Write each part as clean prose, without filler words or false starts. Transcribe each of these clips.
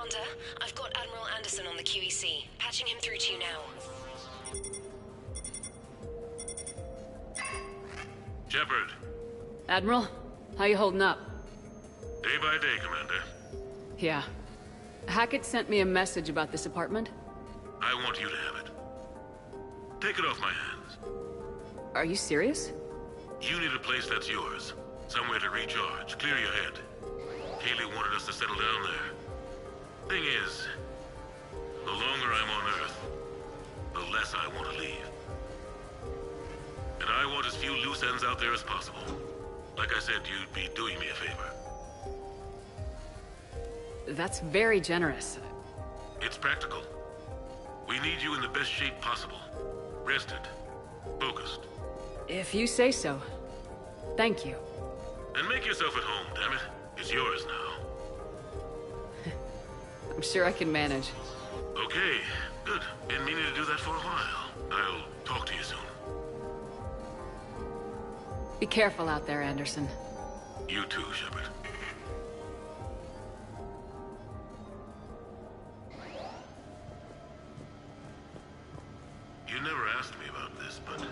Commander. I've got Admiral Anderson on the QEC. Patching him through to you now. Shepard. Admiral, how you holding up? Day by day, Commander. Yeah. Hackett sent me a message about this apartment. I want you to have it. Take it off my hands. Are you serious? You need a place that's yours. Somewhere to recharge, clear your head. Kaylee wanted us to settle down there. Thing is, the longer I'm on Earth, the less I want to leave. And I want as few loose ends out there as possible. Like I said, you'd be doing me a favor. That's very generous. It's practical. We need you in the best shape possible. Rested. Focused. If you say so. Thank you. And make yourself at home, damn it. It's yours now. I'm sure I can manage. Okay, good. Been meaning to do that for a while. I'll talk to you soon. Be careful out there, Anderson. You too, Shepard. You never asked me about this, but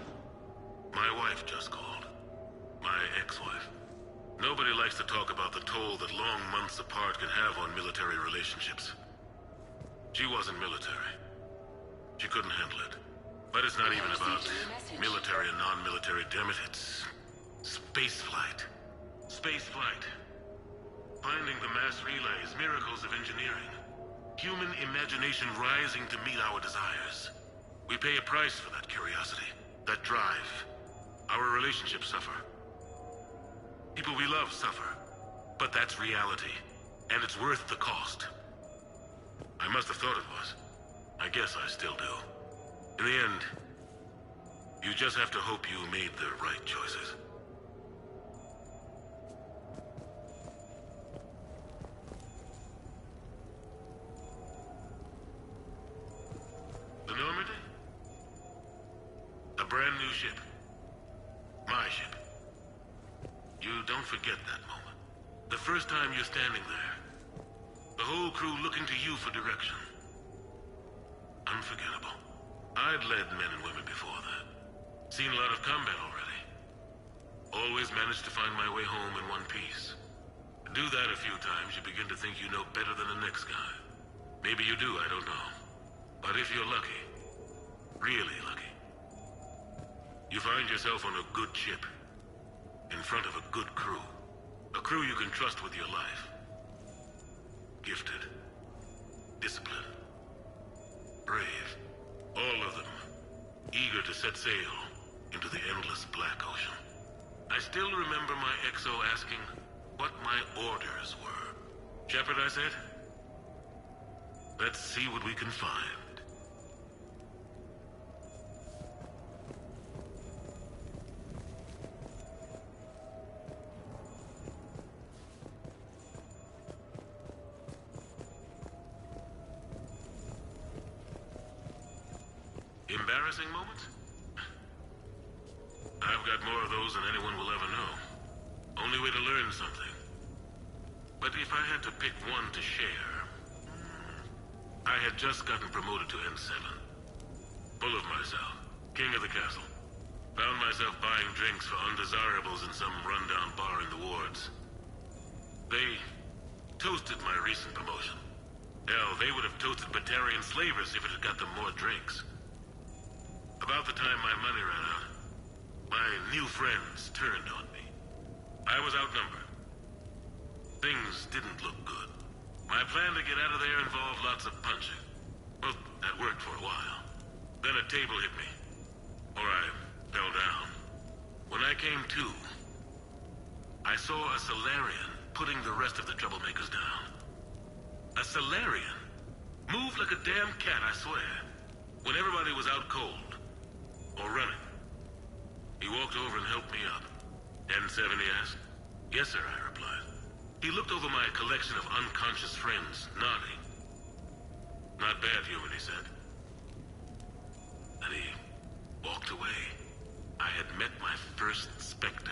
my wife just called. My ex-wife. Nobody likes to talk about the toll that long months apart can have on military relationships. She wasn't military. She couldn't handle it. But it's not even about military and non-military, damn it. It's space flight. Space flight. Finding the mass relays, miracles of engineering. Human imagination rising to meet our desires. We pay a price for that curiosity, that drive. Our relationships suffer. People we love suffer. But that's reality. And it's worth the cost. I must have thought it was. I guess I still do. In the end, you just have to hope you made the right choices. The Normandy? A brand new ship. My ship. You don't forget that moment. The first time you're standing there. The whole crew looking to you for direction. Unforgettable. I'd led men and women before that. Seen a lot of combat already. Always managed to find my way home in one piece. Do that a few times, you begin to think you know better than the next guy. Maybe you do, I don't know. But if you're lucky, really lucky, you find yourself on a good ship. In front of a good crew. A crew you can trust with your life. Gifted. Disciplined. Brave. All of them. Eager to set sail into the endless black ocean. I still remember my XO asking what my orders were. Shepard, I said. Let's see what we can find. Embarrassing moments? I've got more of those than anyone will ever know. Only way to learn something. But if I had to pick one to share... I had just gotten promoted to N7. Full of myself. King of the castle. Found myself buying drinks for undesirables in some rundown bar in the wards. They toasted my recent promotion. Hell, they would have toasted Batarian slavers if it had got them more drinks. About the time my money ran out, my new friends turned on me. I was outnumbered. Things didn't look good. My plan to get out of there involved lots of punching. Well, that worked for a while. Then a table hit me. Or I fell down. When I came to, I saw a Solarian putting the rest of the troublemakers down. A Solarian? Moved like a damn cat, I swear. When everybody was out cold. Or running. He walked over and helped me up. N7, he asked. Yes, sir, I replied. He looked over my collection of unconscious friends, nodding. Not bad, human, he said. Then he walked away. I had met my first Spectre.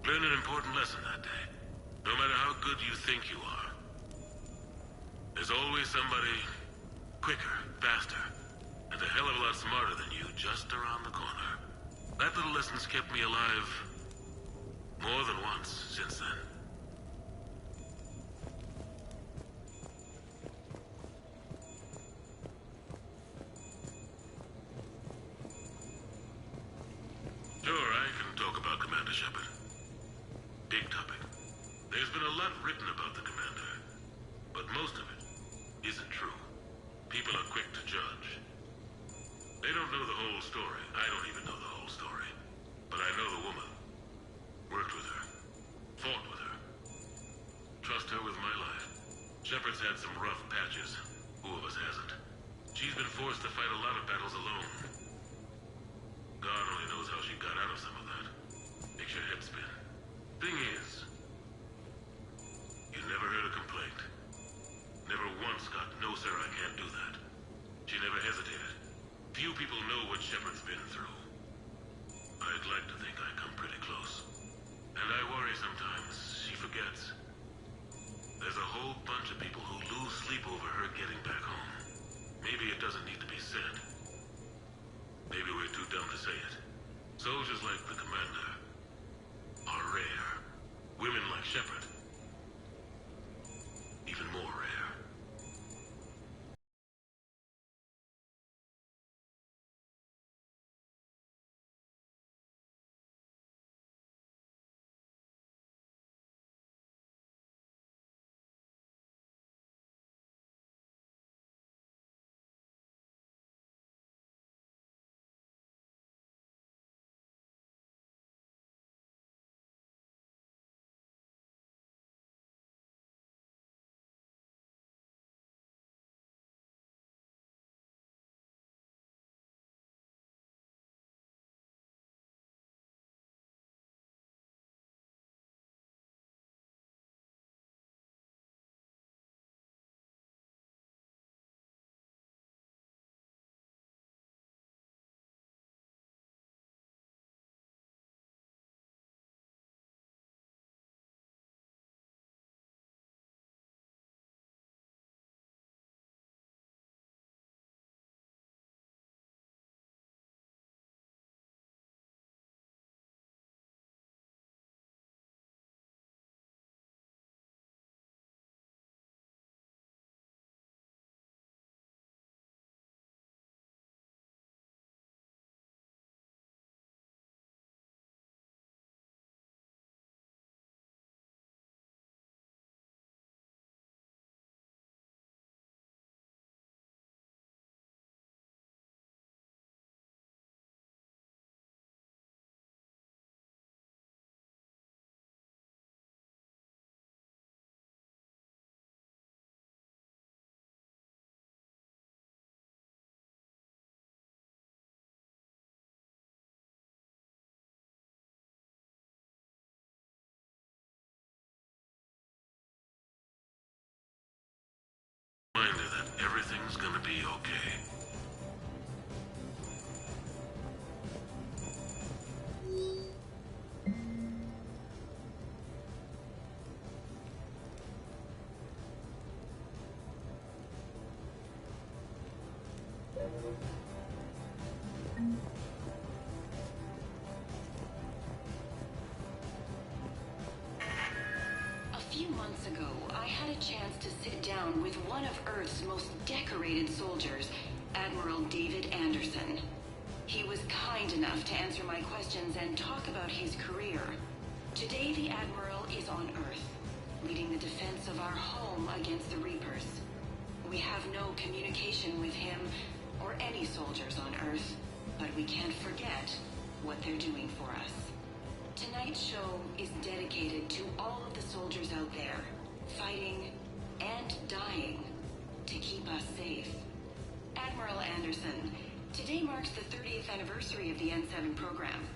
Learned an important lesson that day. No matter how good you think you are, There's always somebody quicker, faster, and a hell of a lot smarter than you just around the corner. That little lesson's kept me alive more than once since then. Sure, I can talk about Commander Shepard. Big topic. There's been a lot written about the Commander, but most of it isn't true. People are quick to judge. They don't know the whole story. I don't even know the whole story. But I know the woman. Worked with her. Fought with her. Trust her with my life. Shepard's had some rough patches. Who of us hasn't? She's been forced to fight a lot of battles alone. God only knows how she got out of some of that. Makes your head spin. Thing is, you never heard a complaint. Never once got, "No, sir, I can't do that." She never hesitated. Few people know what Shepard's been through. I'd like to think I come pretty close. And I worry sometimes she forgets. There's a whole bunch of people who lose sleep over her getting back home. Maybe it doesn't need to be said. Maybe we're too dumb to say it. Soldiers like the Commander are rare. Women like Shepard, even more rare. Reminder that everything's gonna be okay. A few months ago, I had a chance to sit down with one of Earth's most decorated soldiers, Admiral David Anderson. He was kind enough to answer my questions and talk about his career. Today, the Admiral is on Earth, leading the defense of our home against the Reapers. We have no communication with him or any soldiers on Earth, but we can't forget what they're doing for us. Tonight's show is dedicated to all of the soldiers out there, fighting and dying to keep us safe. Admiral Anderson, today marks the 30th anniversary of the N7 program.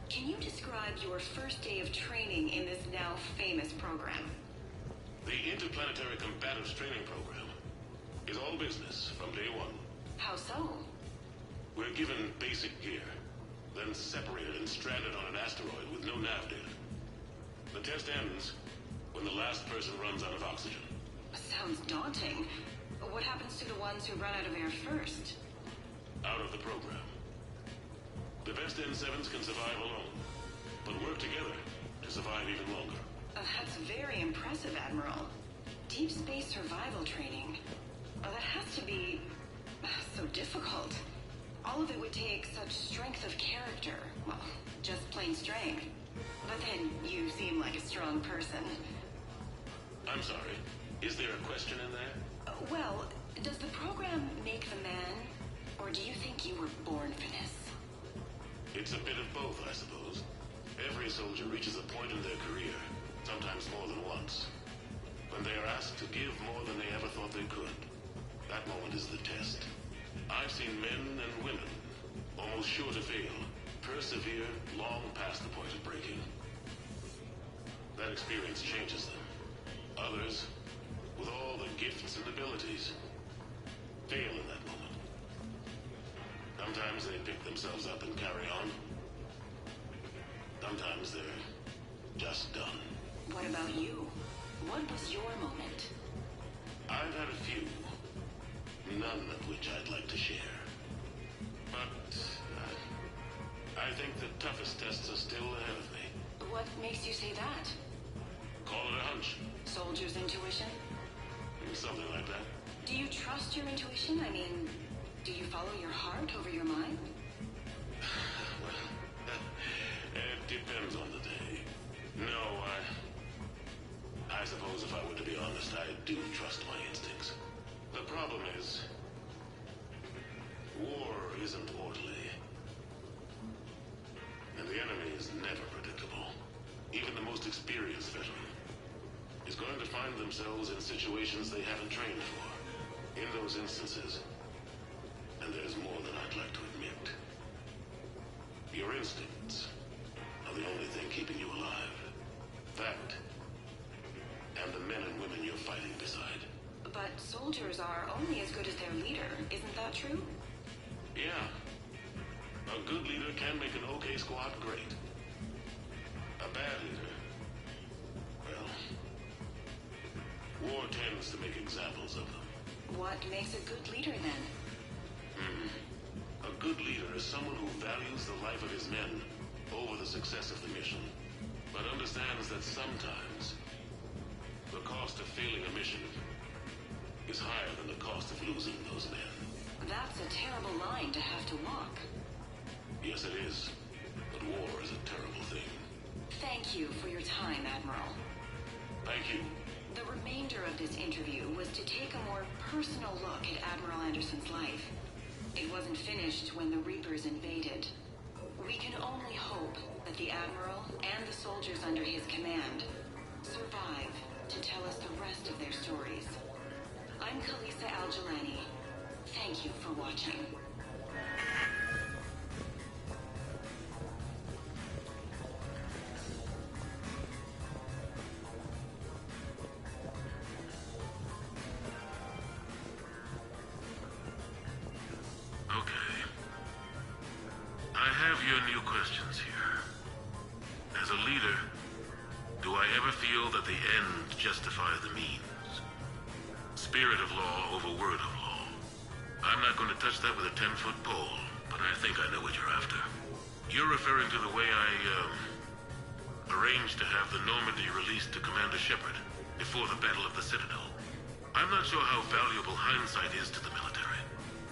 Can you describe your first day of training in this now famous program? The Interplanetary Combatives Training Program is all business from day one. How so? We're given basic gear, then separated and stranded on an asteroid with no nav data. The test ends when the last person runs out of oxygen. Sounds daunting. What happens to the ones who run out of air first? Out of the program. The best N7s can survive alone, but work together to survive even longer. That's very impressive, Admiral. Deep space survival training. That has to be so difficult. All of it would take such strength of character. Well, just plain strength. But then you seem like a strong person. I'm sorry. Is there a question in there? Well, does the program make the man, or do you think you were born for this? It's a bit of both, I suppose. Every soldier reaches a point in their career, sometimes more than once, when they are asked to give more than they ever thought they could. That moment is the test. I've seen men and women, almost sure to fail, persevere long past the point of breaking. That experience changes them. Others, with all the gifts and abilities, fail in that moment. Sometimes they pick themselves up and carry on. Sometimes they're just done. What about you? What was your moment? I've had a few, none of which I'd like to share. But I think the toughest tests are still ahead of me. What makes you say that? Call it a hunch. Soldier's intuition? Something like that. Do you trust your intuition? I mean, do you follow your heart over your mind? Well, it depends on the day. No, I suppose if I were to be honest, I do trust my instincts. The problem is, war isn't orderly. And the enemy is never predictable. Even the most experienced veteran is going to find themselves in situations they haven't trained for. In those instances, and there's more than I'd like to admit, your instincts are the only thing keeping you alive. That, and the men and women you're fighting beside. But soldiers are only as good as their leader, isn't that true? Yeah. A good leader can make an okay squad great. A bad leader, well, war tends to make examples of them. What makes a good leader then? A good leader is someone who values the life of his men over the success of the mission, but understands that sometimes the cost of failing a mission is higher than the cost of losing those men. That's a terrible line to have to walk. Yes, it is. But war is a terrible thing. Thank you for your time, Admiral. Thank you. The remainder of this interview was to take a more personal look at Admiral Anderson's life. It wasn't finished when the Reapers invaded. We can only hope that the Admiral and the soldiers under his command survive to tell us the rest of their stories. I'm Kalisa Al-Jalani. Thank you for watching. Okay. I have your new questions here. As a leader, do I ever feel that the ends justify the means? Spirit of law over word of law. I'm not going to touch that with a 10-foot pole, but I think I know what you're after. You're referring to the way I, arranged to have the Normandy released to Commander Shepard before the Battle of the Citadel. I'm not sure how valuable hindsight is to the military.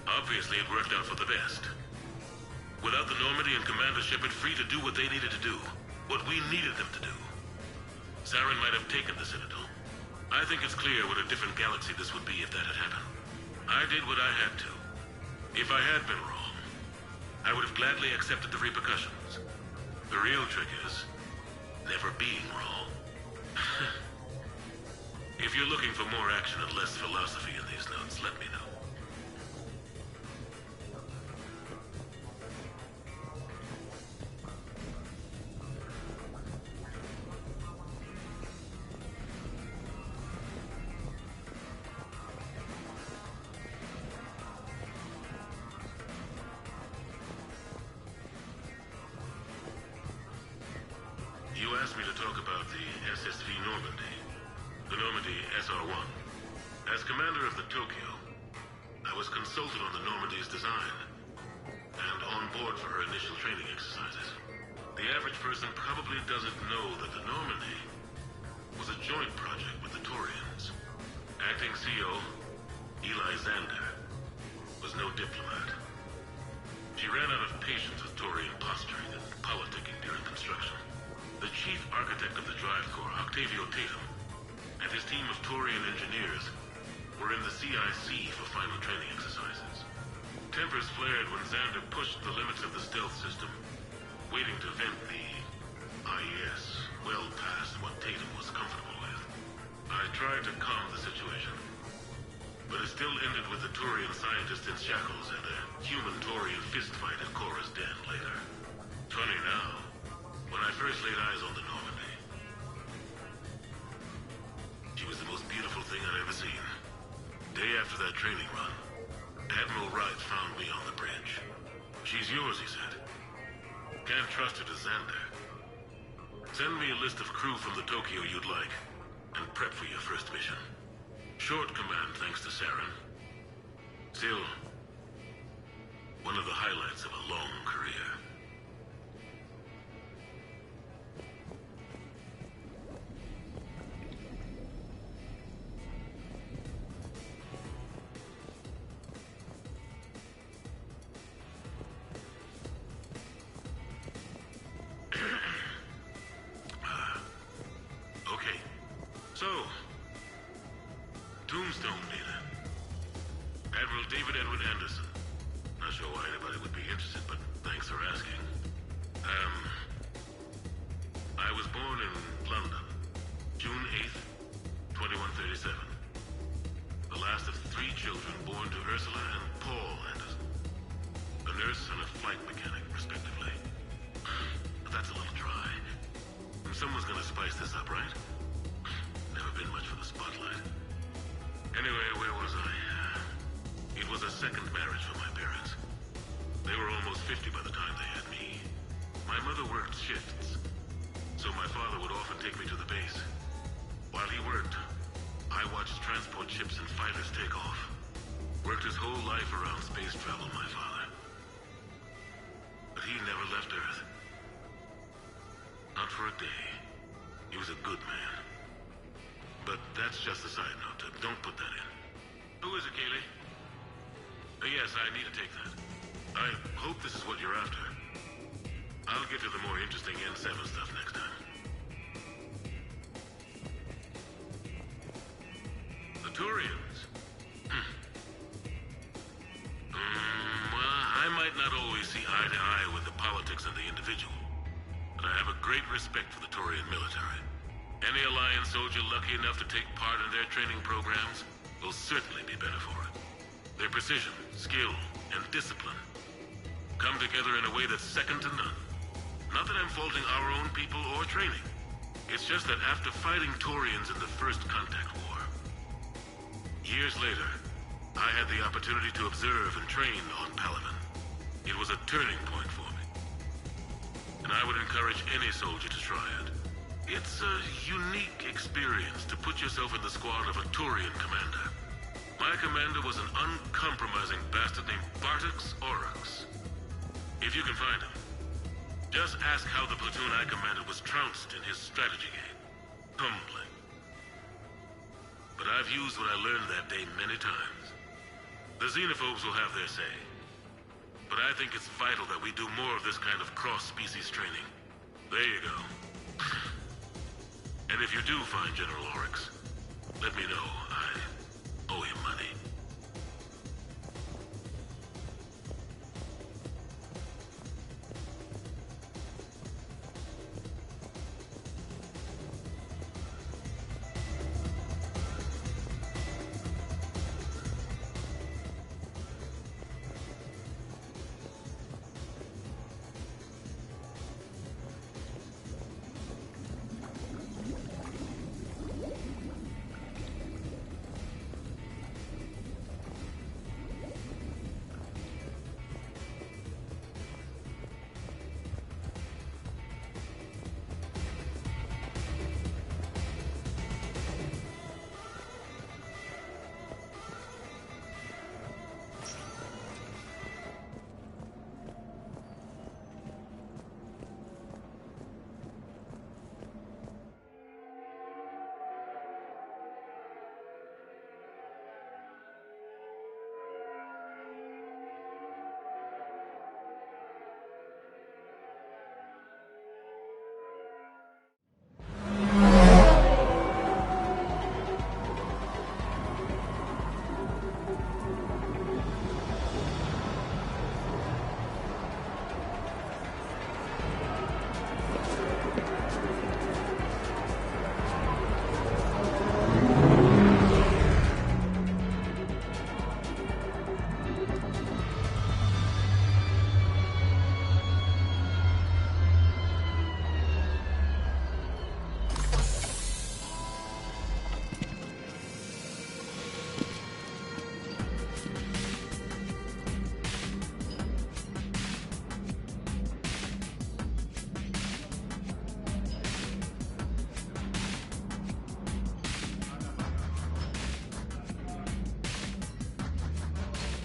Obviously, it worked out for the best. Without the Normandy and Commander Shepard free to do what they needed to do, what we needed them to do, Saren might have taken the Citadel. I think it's clear what a different galaxy this would be if that had happened. I did what I had to. If I had been wrong, I would have gladly accepted the repercussions. The real trick is never being wrong. If you're looking for more action and less philosophy in these notes, let me know. You asked me to talk about the SSV Normandy. The Normandy SR-1. As commander of the Tokyo, I was consulted on the Normandy's design and on board for her initial training exercises. The average person probably doesn't know that the Normandy was a joint project with the Taurians. Acting CO, Eli Xander, was no diplomat. She ran out of patience with Taurian posturing and politicking during construction. The chief architect of the Drive Corps, Octavio Tatum, and his team of Taurian engineers were in the CIC for final training exercises. Tempers flared when Xander pushed the limits of the stealth system, waiting to vent the IES well past what Tatum was comfortable with. I tried to calm the situation, but it still ended with the Taurian scientist in shackles and a human-Taurian fistfight at Korra's den later. Funny now, when I first laid eyes on the Normandy, she was the most beautiful thing I'd ever seen. Day after that training run, Admiral Wright found me on the bridge. She's yours, he said. Can't trust her to Xander. Send me a list of crew from the Tokyo you'd like, and prep for your first mission. Short command thanks to Saren. Still, one of the highlights of a long career. Okay, so, Tombstone data. Admiral David Edward Anderson. Not sure why anybody would be interested, but thanks for asking. I was born in London, June 8th, 2137. The last of 3 children born to Ursula and Paul Anderson. A nurse and a flight mechanic, respectively. But that's a little dry. Someone's gonna spice this up, right? Never been much for the spotlight. Anyway, where was I? It was a second marriage for my parents. They were almost 50 by the time they had me. My mother worked shifts, so my father would often take me to the base. While he worked, I watched transport ships and fighters take off. Worked his whole life around space travel, my father. But he never left Earth. Not for a day. He was a good man. But that's just a side note. Don't put that in. Who is it, Kaylee? Yes, I need to take that. I hope this is what you're after. I'll get to the more interesting N7 stuff next time. The Turians? Well, I might not always see eye to eye with the politics and the individual. I have a great respect for the Taurian military. Any Alliance soldier lucky enough to take part in their training programs will certainly be better for it. Their precision, skill, and discipline come together in a way that's second to none. Not that I'm faulting our own people or training. It's just that after fighting Taurians in the First Contact War, years later, I had the opportunity to observe and train on Palaven. It was a turning point for me. And I would encourage any soldier to try it. It's a unique experience to put yourself in the squad of a Taurian commander. My commander was an uncompromising bastard named Bartix Oryx. If you can find him, just ask how the platoon I commanded was trounced in his strategy game. Humbling. But I've used what I learned that day many times. The xenophobes will have their say. But I think it's vital that we do more of this kind of cross-species training. There you go. And if you do find General Oryx, let me know. I owe him money.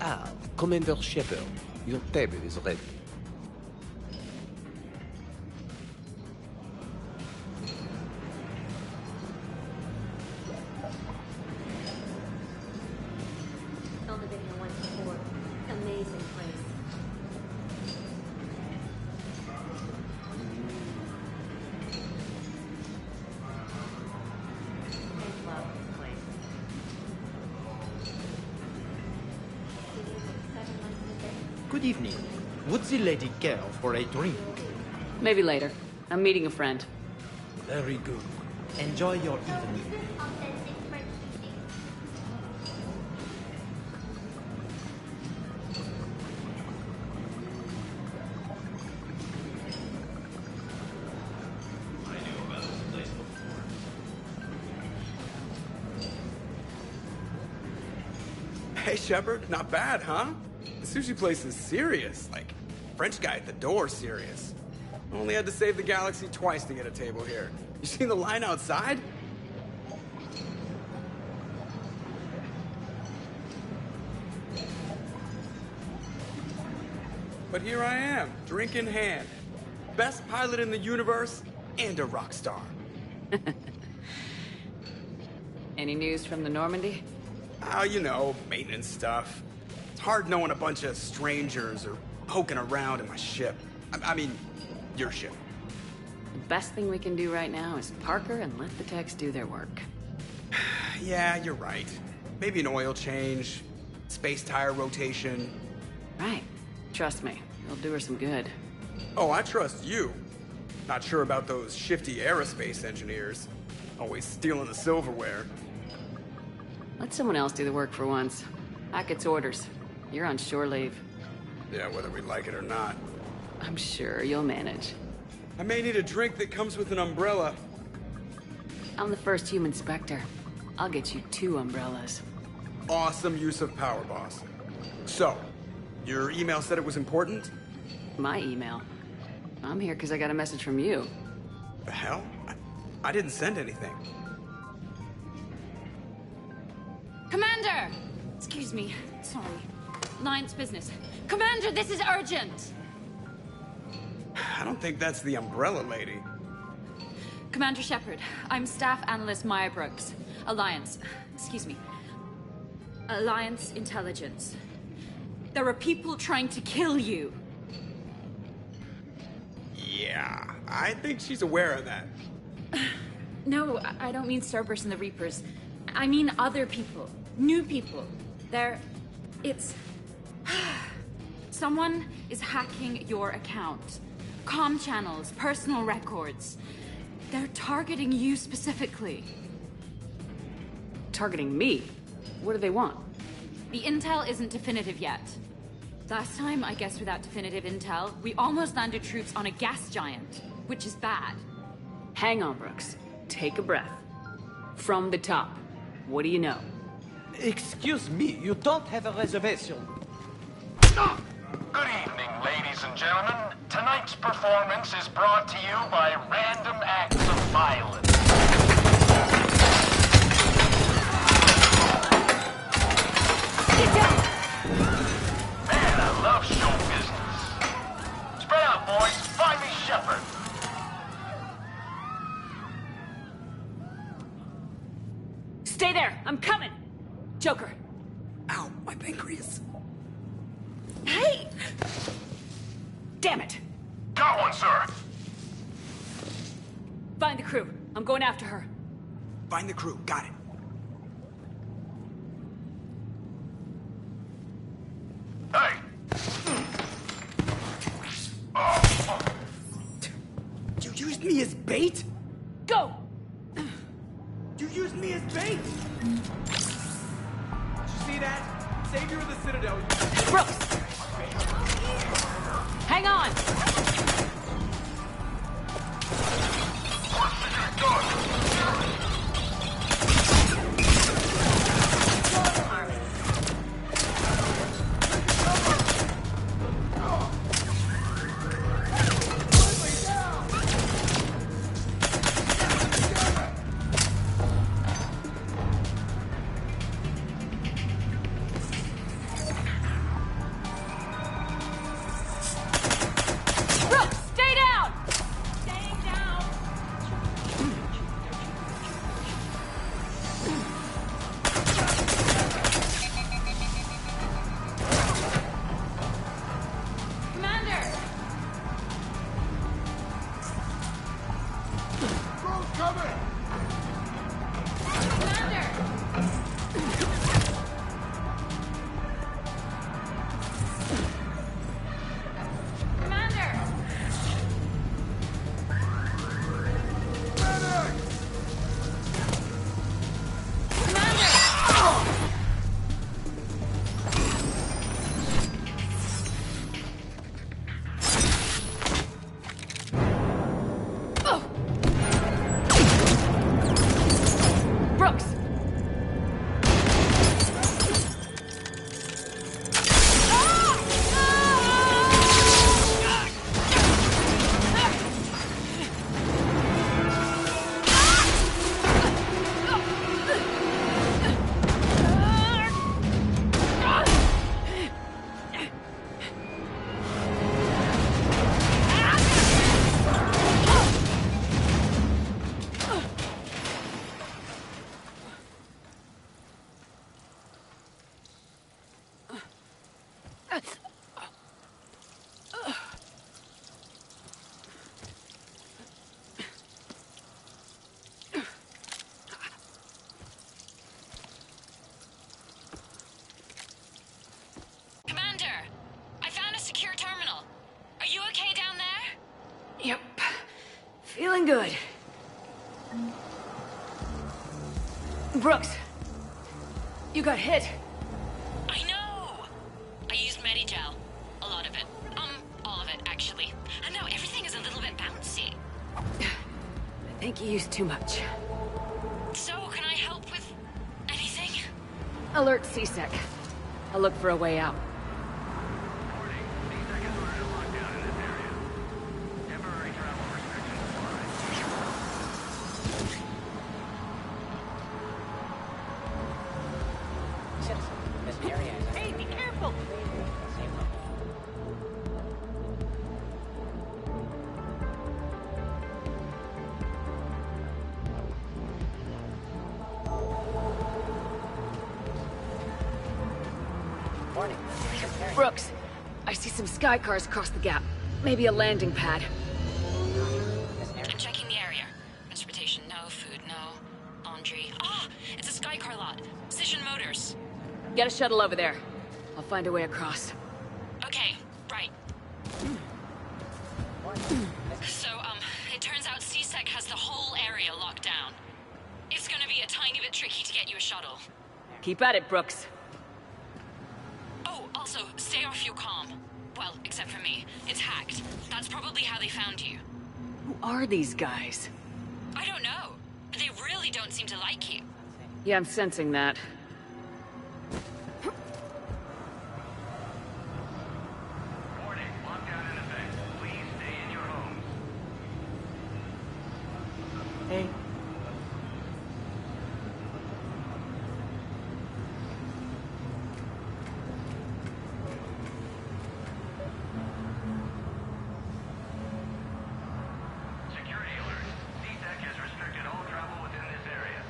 Ah, Commander Shepard, your table is ready. Filmed a video once before. Amazing place. I love this place. Did you have 7 months in a day? Good evening. Would the lady care for a drink? Maybe later. I'm meeting a friend. Very good. Enjoy your So, evening. is this authentic French cuisine? Hey, Shepard, not bad, huh? The sushi place is serious. Like, French guy at the door serious. Only had to save the galaxy twice to get a table here. You seen the line outside? But here I am, drink in hand. Best pilot in the universe and a rock star. Any news from the Normandy? Oh, you know, maintenance stuff. It's hard knowing a bunch of strangers or poking around in my ship. I mean, your ship. The best thing we can do right now is park her and let the techs do their work. Yeah, you're right. Maybe an oil change, space tire rotation. Right. Trust me, it'll do her some good. Oh, I trust you. Not sure about those shifty aerospace engineers. Always stealing the silverware. Let someone else do the work for once. Hackett's orders. You're on shore leave. Yeah, whether we like it or not. I'm sure you'll manage. I may need a drink that comes with an umbrella. I'm the first human Spectre. I'll get you 2 umbrellas. Awesome use of power, boss. So, your email said it was important? My email. I'm here because I got a message from you. The hell? I didn't send anything. Commander! Excuse me. Sorry. Line's business. Commander, this is urgent! I don't think that's the umbrella lady. Commander Shepard, I'm Staff Analyst Maya Brooks. Alliance. Excuse me. Alliance Intelligence. There are people trying to kill you. Yeah, I think she's aware of that. No, I don't mean Starburst and the Reapers. I mean other people. New people. It's... Someone is hacking your account. Comm channels, personal records. They're targeting you specifically. Targeting me? What do they want? The intel isn't definitive yet. Last time, I guess without definitive intel, we almost landed troops on a gas giant, which is bad. Hang on, Brooks. Take a breath. From the top, what do you know? Excuse me, you don't have a reservation. Good evening, ladies and gentlemen. Tonight's performance is brought to you by Random Acts of Violence. Get down! Man, I love show business. Spread out, boys. Find me Shepard. Stay there! I'm coming! Joker! Ow, my pancreas. Hey! Damn it! Got one, sir. Find the crew. I'm going after her. Find the crew, got it. Hey. You used me as bait? Go! You used me as bait? Did you see that? Savior of the Citadel. Brooks! Hang on! good. Brooks, you got hit. I know! I used Medigel. A lot of it. All of it, actually. And now everything is a little bit bouncy. I think you used too much. So, can I help with anything? Alert CSEC. I'll look for a way out. Hey, be careful! Brooks, I see some sky cars across the gap. Maybe a landing pad. I'm checking the area. Transportation, no. Food, no. Laundry. Ah! It's a sky car lot. Precision Motors. Get a shuttle over there. I'll find a way across. Okay, right. So, it turns out CSEC has the whole area locked down. It's gonna be a tiny bit tricky to get you a shuttle. Keep at it, Brooks. Oh, also, stay off your comm. Well, except for me. It's hacked. That's probably how they found you. Who are these guys? I don't know. They really don't seem to like you. Yeah, I'm sensing that. Warning, lockdown in effect. Please stay in your homes. Hey. Security alert. CSEC has restricted all travel within this area.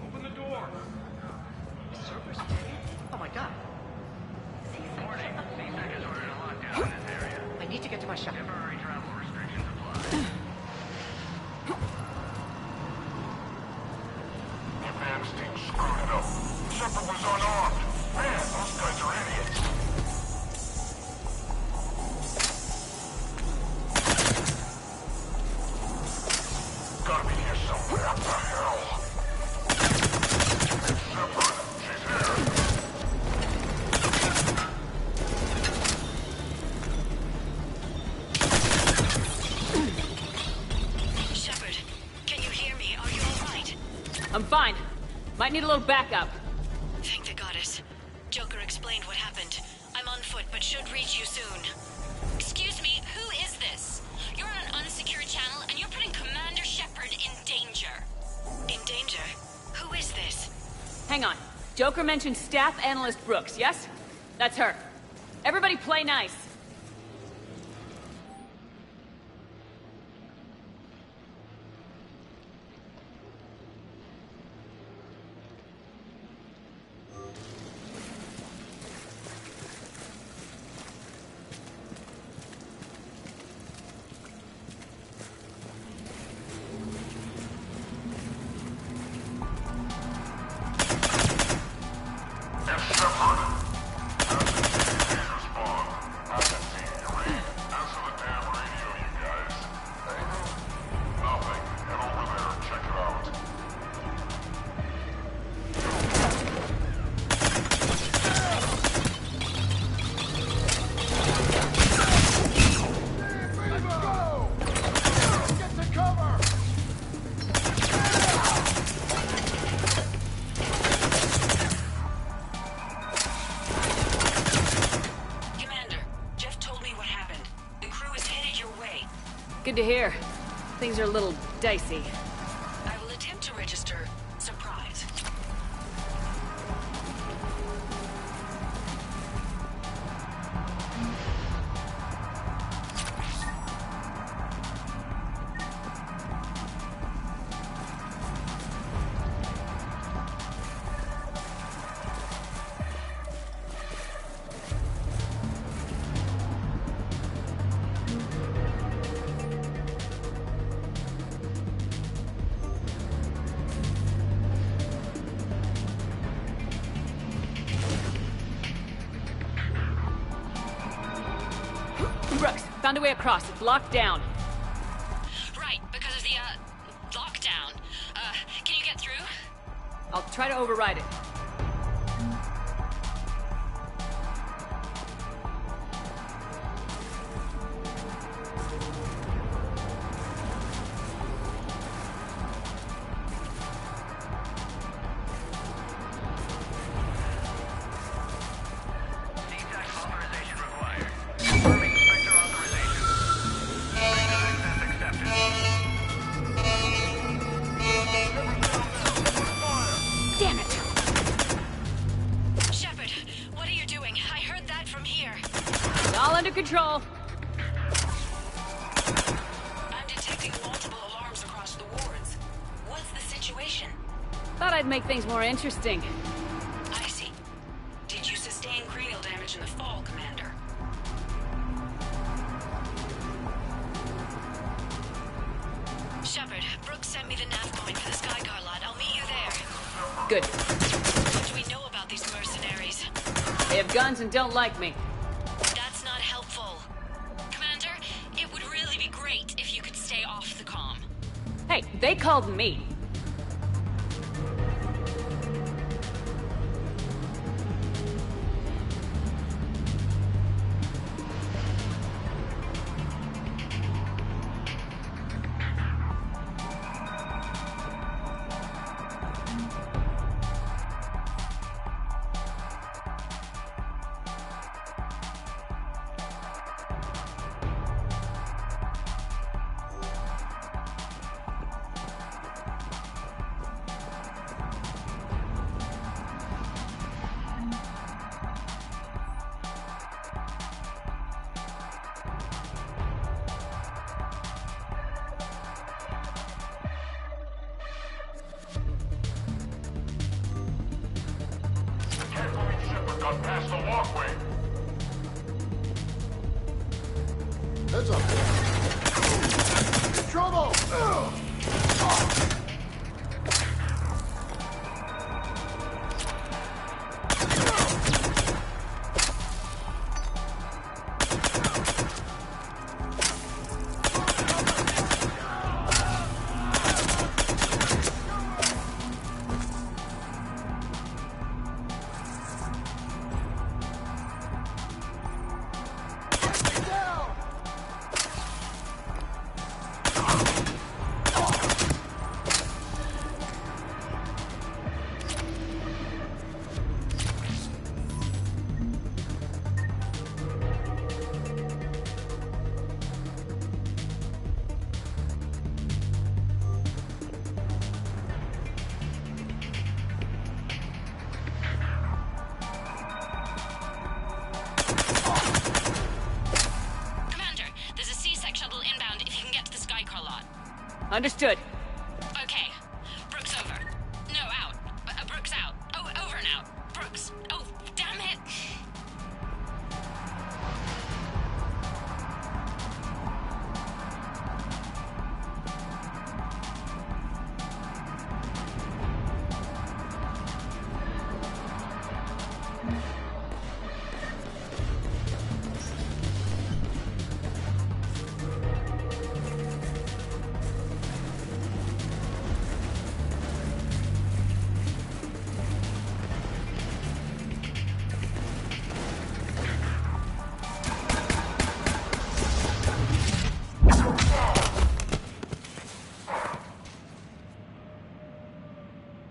Open the door. Oh my god. Warning, CSEC has ordered a lockdown in this area. I need to get to my shop. Temporary travel restrictions apply. Advance team screwed it up. Shepard was unarmed. Man, those guys are idiots. Gotta be here somewhere. What the hell? Shepard, she's here. Shepard, can you hear me? Are you alright? I'm fine. Might need a little backup. Thank the goddess. Joker explained what happened. I'm on foot, but should reach you soon. Excuse me, who is this? You're on an unsecured channel and you're putting Commander Shepard in danger. In danger? Who is this? Hang on. Joker mentioned staff analyst Brooks, yes? That's her. Everybody play nice. It's Shepard. Respond. I've been seeing you read. Answer the damn radio, you guys. Hey. Nothing. Head over there and check it out. Let's go! Get to cover! Commander, Jeff told me what happened. The crew is headed your way. Good to hear. Things are a little dicey. I will attempt to register surprise. Brooks, found a way across. It's locked down. Right, because of the, lockdown. Can you get through? I'll try to override it. Control. I'm detecting multiple alarms across the wards. What's the situation? Thought I'd make things more interesting. I see. Did you sustain cranial damage in the fall, Commander? Shepard, Brooks sent me the nav point for the Skycar lot. I'll meet you there. Good. What do we know about these mercenaries? They have guns and don't like me. That's not helpful. Commander, it would really be great if you could stay off the comm. Hey, they called me. Can't believe Shepard got past the walkway. Heads up. Trouble! Understood. Okay. Brooks over. No, out. Brooks out. Oh, over and out. Brooks. Oh, damn it.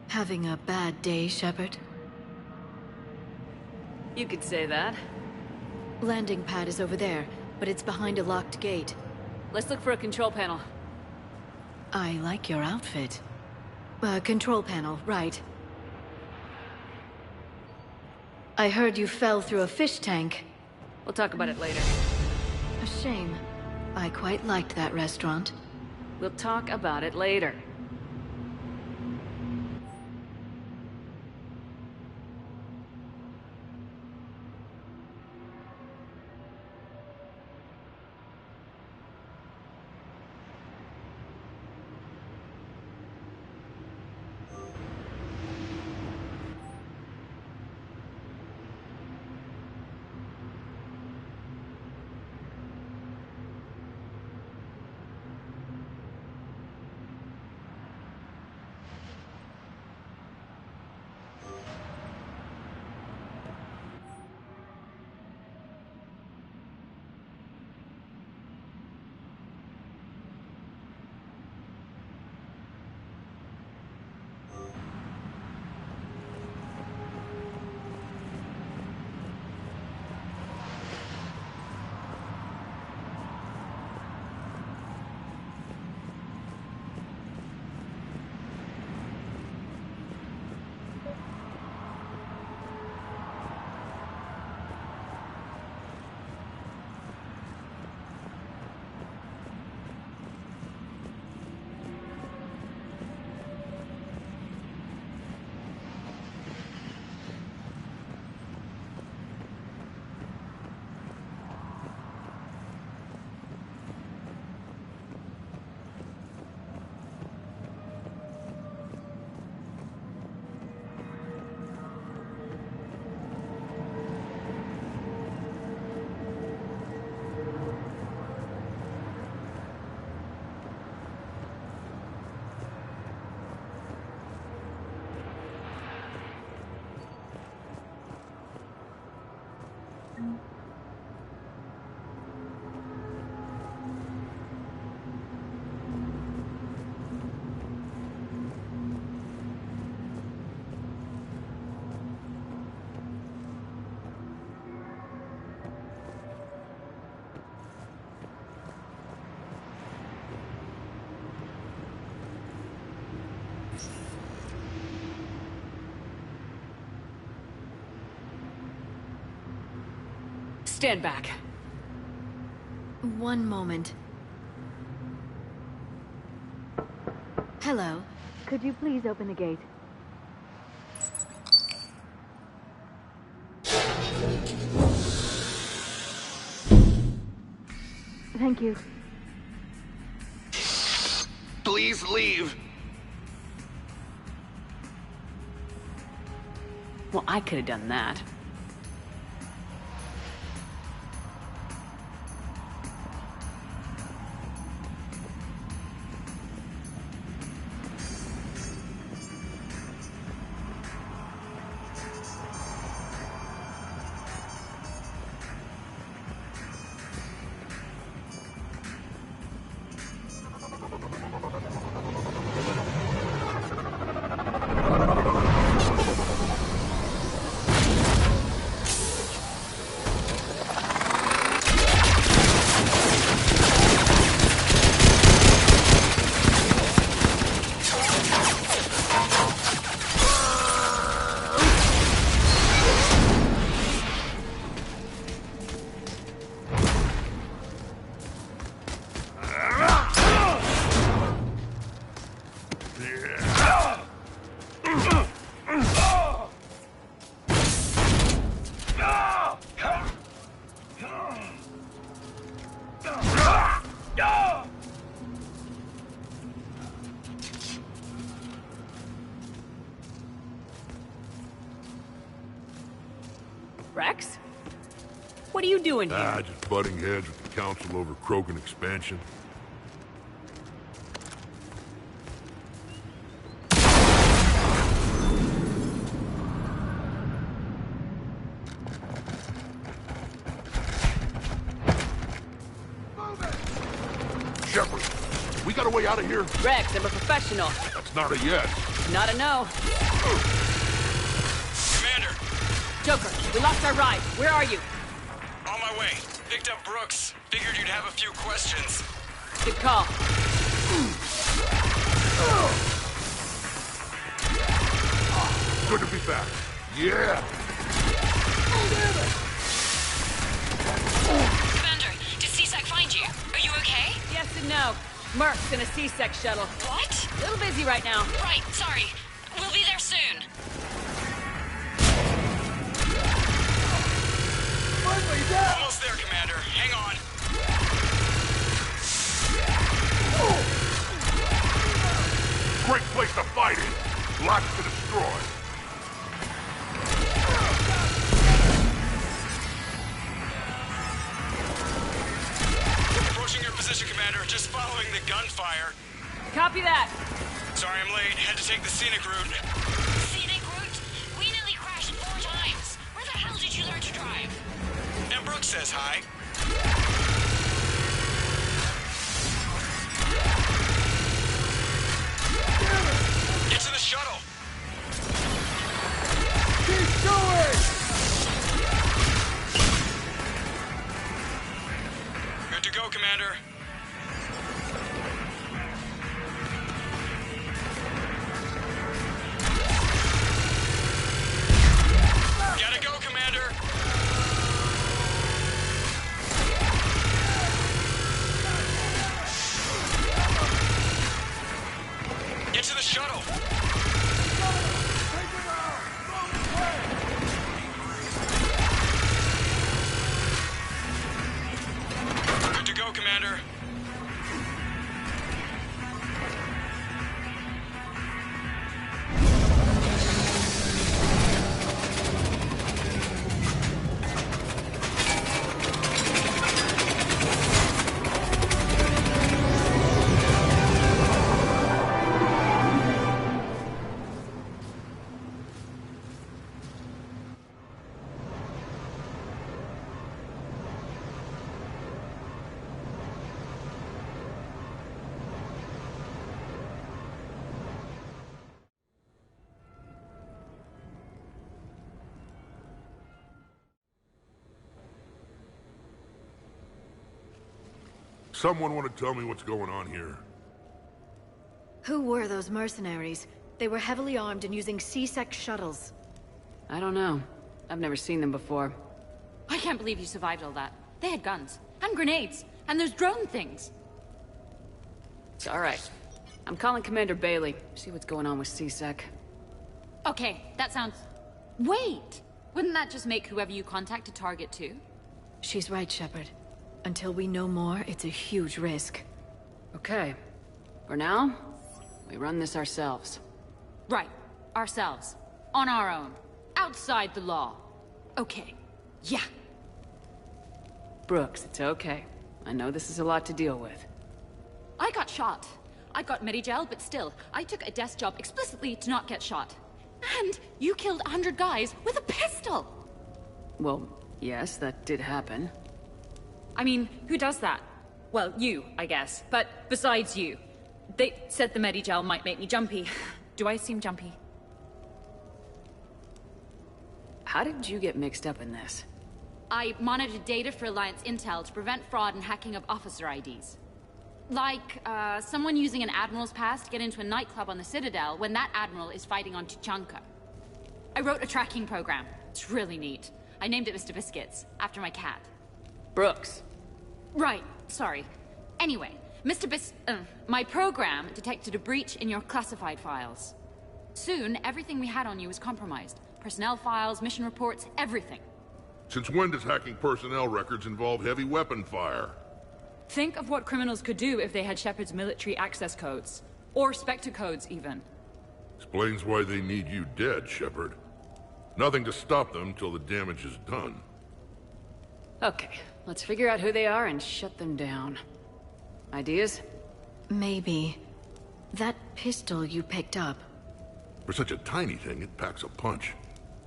Having a bad day, Shepard? You could say that. Landing pad is over there, but it's behind a locked gate. Let's look for a control panel. I like your outfit. Control panel, right. I heard you fell through a fish tank. We'll talk about it later. A shame. I quite liked that restaurant. We'll talk about it later. Stand back. One moment. Hello. Could you please open the gate? Thank you. Please leave. Well, I could have done that. Rex? What are you doing here? Just butting heads with the council over Krogan expansion. Shepard, we got a way out of here? Rex, I'm a professional. That's not a yes. Not a no. Commander! Joker, we lost our ride. Where are you? On my way. Picked up Brooks. Figured you'd have a few questions. Good call. Good to be back. Yeah! Commander, did CSEC find you? Are you okay? Yes and no. Merc's in a C-Sec shuttle. What? A little busy right now. Right, sorry. We'll be there soon. Almost there, Commander. Hang on. Great place to fight in. Lots to destroy. Approaching your position, Commander. Just following the gunfire. Copy that. Sorry I'm late. Had to take the scenic route. Scenic route? We nearly crashed 4 times. Where the hell did you learn to drive? And Brooks says hi. Get to the shuttle. Keep going! Good to go, Commander. Gotta go, Commander. Get to the shuttle. Good to go, Commander. Someone want to tell me what's going on here? Who were those mercenaries? They were heavily armed and using C-Sec shuttles. I don't know. I've never seen them before. I can't believe you survived all that. They had guns, and grenades, and those drone things. It's alright. I'm calling Commander Bailey. See what's going on with C-Sec. Okay, that sounds... Wait! Wouldn't that just make whoever you contact a target too? She's right, Shepard. Until we know more, it's a huge risk. Okay. For now, we run this ourselves. Right. Ourselves. On our own. Outside the law. Okay. Yeah. Brooks, it's okay. I know this is a lot to deal with. I got shot. I got Medi-gel, but still, I took a desk job explicitly to not get shot. And you killed 100 guys with a pistol! Well, yes, that did happen. I mean, who does that? Well, you, I guess. But besides you. They said the Medi-gel might make me jumpy. Do I seem jumpy? How did you get mixed up in this? I monitored data for Alliance intel to prevent fraud and hacking of officer IDs. Like, someone using an Admiral's pass to get into a nightclub on the Citadel when that Admiral is fighting on Tuchanka. I wrote a tracking program. It's really neat. I named it Mr. Biscuits, after my cat. Brooks. Right, sorry. Anyway, my program detected a breach in your classified files. Soon, everything we had on you was compromised. Personnel files, mission reports, everything. Since when does hacking personnel records involve heavy weapon fire? Think of what criminals could do if they had Shepard's military access codes. Or Spectre codes, even. Explains why they need you dead, Shepard. Nothing to stop them till the damage is done. Okay, let's figure out who they are and shut them down. Ideas? Maybe. That pistol you picked up. For such a tiny thing, it packs a punch.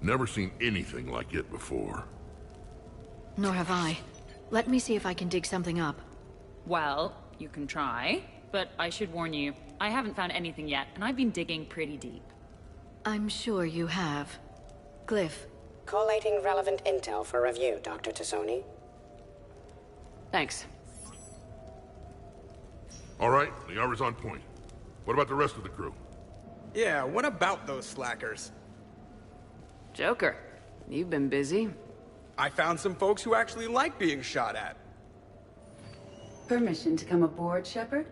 Never seen anything like it before. Nor have I. Let me see if I can dig something up. Well, you can try, but I should warn you, I haven't found anything yet, and I've been digging pretty deep. I'm sure you have. Glyph. Collating relevant intel for review, Dr. Tassoni. Thanks. All right, the hour's on point. What about the rest of the crew? Yeah, what about those slackers? Joker, you've been busy. I found some folks who actually like being shot at. Permission to come aboard, Shepard?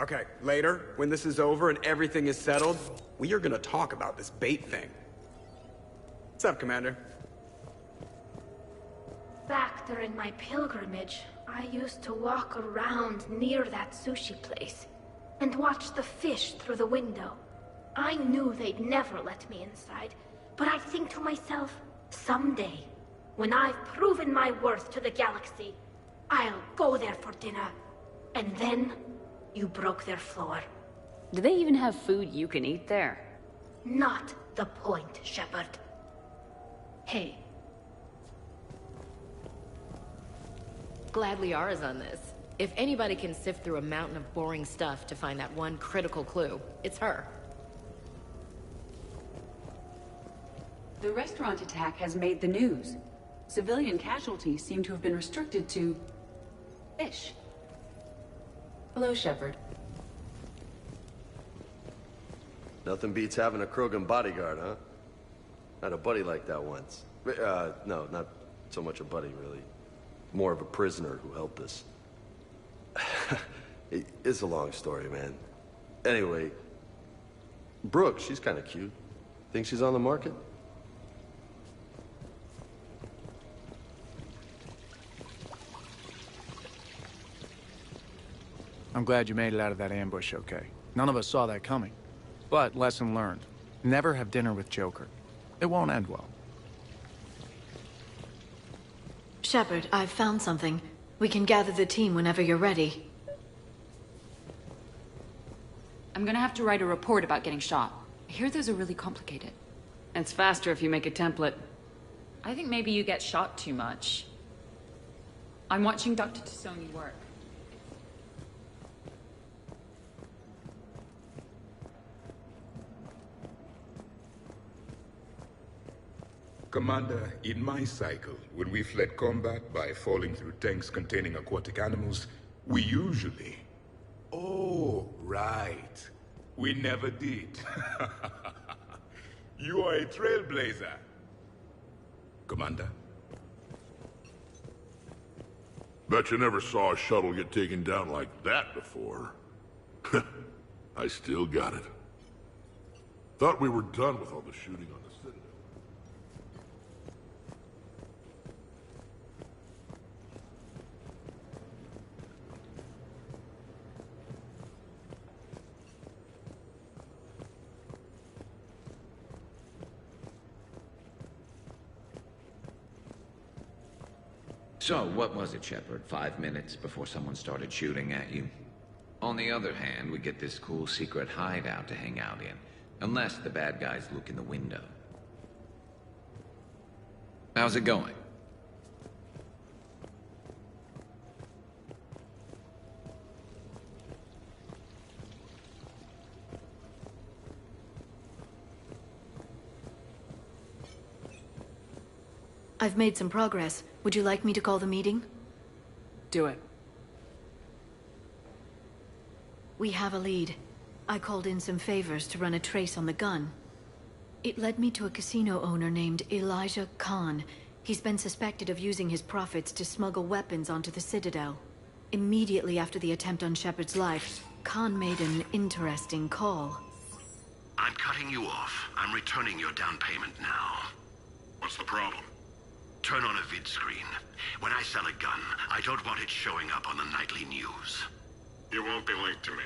Okay, later, when this is over and everything is settled, we are gonna talk about this bait thing. What's up, Commander? Back during my pilgrimage, I used to walk around near that sushi place and watch the fish through the window. I knew they'd never let me inside, but I think to myself, someday, when I've proven my worth to the galaxy, I'll go there for dinner. And then, you broke their floor. Do they even have food you can eat there? Not the point, Shepard. Hey. Glad Liara's on this. If anybody can sift through a mountain of boring stuff to find that one critical clue, it's her. The restaurant attack has made the news. Civilian casualties seem to have been restricted to... fish. Hello, Shepard. Nothing beats having a Krogan bodyguard, huh? I had a buddy like that once. No, not so much a buddy, really. More of a prisoner who helped us. It's a long story, man. Anyway, Brooke, she's kind of cute. Think she's on the market? I'm glad you made it out of that ambush okay. None of us saw that coming. But lesson learned. Never have dinner with Joker. It won't end well. Shepard, I've found something. We can gather the team whenever you're ready. I'm gonna have to write a report about getting shot. I hear those are really complicated. It's faster if you make a template. I think maybe you get shot too much. I'm watching Dr. Tassoni work. Commander, in my cycle, when we fled combat by falling through tanks containing aquatic animals, we usually... Oh, right. We never did. You are a trailblazer. Commander? Bet you never saw a shuttle get taken down like that before. I still got it. Thought we were done with all the shooting on the Citadel. So, what was it, Shepard? 5 minutes before someone started shooting at you? On the other hand, we get this cool secret hideout to hang out in. Unless the bad guys look in the window. How's it going? I've made some progress. Would you like me to call the meeting? Do it. We have a lead. I called in some favors to run a trace on the gun. It led me to a casino owner named Elijah Khan. He's been suspected of using his profits to smuggle weapons onto the Citadel. Immediately after the attempt on Shepard's life, Khan made an interesting call. I'm cutting you off. I'm returning your down payment now. What's the problem? Turn on a vid screen. When I sell a gun, I don't want it showing up on the nightly news. It won't be linked to me.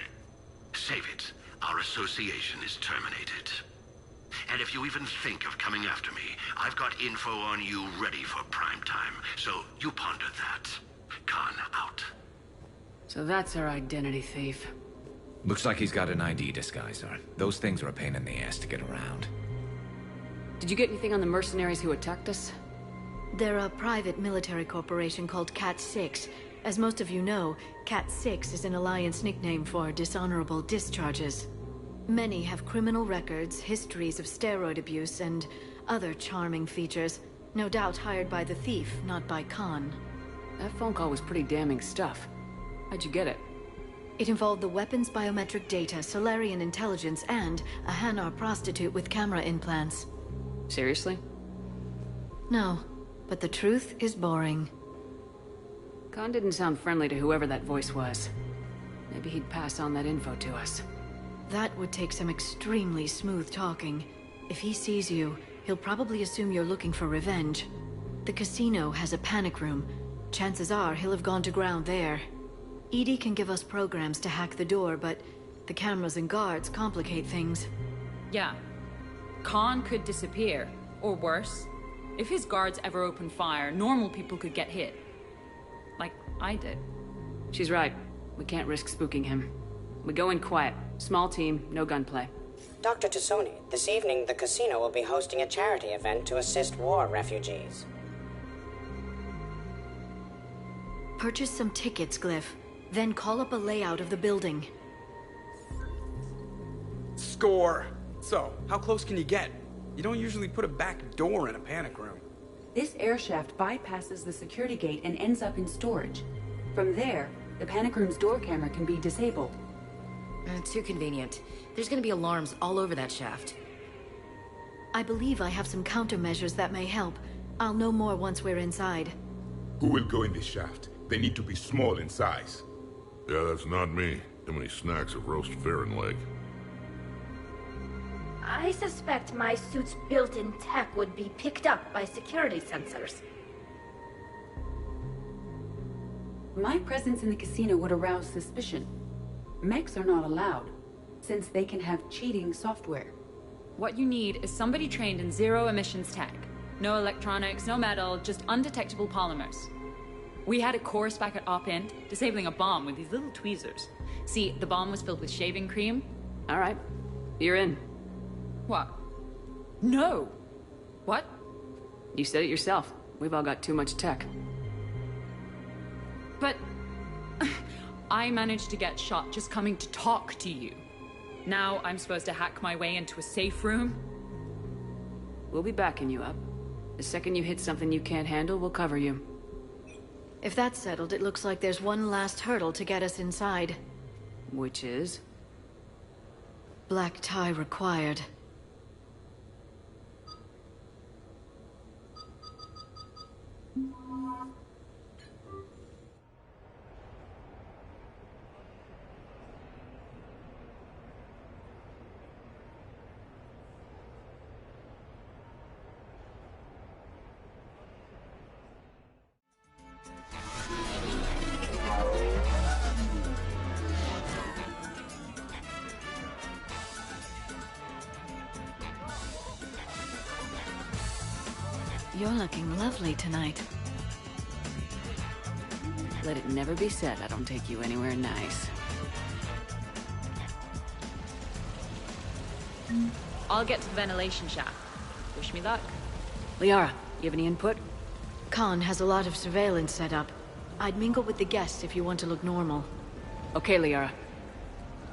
Save it. Our association is terminated. And if you even think of coming after me, I've got info on you ready for prime time. So you ponder that. Khan out. So that's our identity thief. Looks like he's got an ID disguiser. Those things are a pain in the ass to get around. Did you get anything on the mercenaries who attacked us? They're a private military corporation called Cat-6. As most of you know, Cat-6 is an Alliance nickname for dishonorable discharges. Many have criminal records, histories of steroid abuse, and other charming features. No doubt hired by the thief, not by Khan. That phone call was pretty damning stuff. How'd you get it? It involved the weapons biometric data, Solarian intelligence, and a Hanar prostitute with camera implants. Seriously? No, but the truth is boring. Khan didn't sound friendly to whoever that voice was. Maybe he'd pass on that info to us. That would take some extremely smooth talking. If he sees you, he'll probably assume you're looking for revenge. The casino has a panic room. Chances are he'll have gone to ground there. EDI can give us programs to hack the door, but the cameras and guards complicate things. Yeah. Khan could disappear. Or worse. If his guards ever open fire, normal people could get hit. Like I did. She's right. We can't risk spooking him. We go in quiet. Small team, no gunplay. Dr. Tassoni, this evening the casino will be hosting a charity event to assist war refugees. Purchase some tickets, Glyph. Then call up a layout of the building. Score! So, how close can you get? You don't usually put a back door in a panic room. This air shaft bypasses the security gate and ends up in storage. From there, the panic room's door camera can be disabled. Too convenient. There's gonna be alarms all over that shaft. I believe I have some countermeasures that may help. I'll know more once we're inside. Who will go in this shaft? They need to be small in size. Yeah, that's not me. Too many snacks of roast Farron leg. I suspect my suit's built-in tech would be picked up by security sensors. My presence in the casino would arouse suspicion. Mechs are not allowed, since they can have cheating software. What you need is somebody trained in zero emissions tech. No electronics, no metal, just undetectable polymers. We had a course back at Op End, disabling a bomb with these little tweezers. See, the bomb was filled with shaving cream. All right. You're in. What? No! What? You said it yourself. We've all got too much tech. But... I managed to get shot just coming to talk to you. Now I'm supposed to hack my way into a safe room? We'll be backing you up. The second you hit something you can't handle, we'll cover you. If that's settled, it looks like there's one last hurdle to get us inside. Which is? Black tie required. You're looking lovely tonight. Let it never be said I don't take you anywhere nice. I'll get to the ventilation shaft. Wish me luck. Liara, you have any input? Khan has a lot of surveillance set up. I'd mingle with the guests if you want to look normal. Okay, Liara.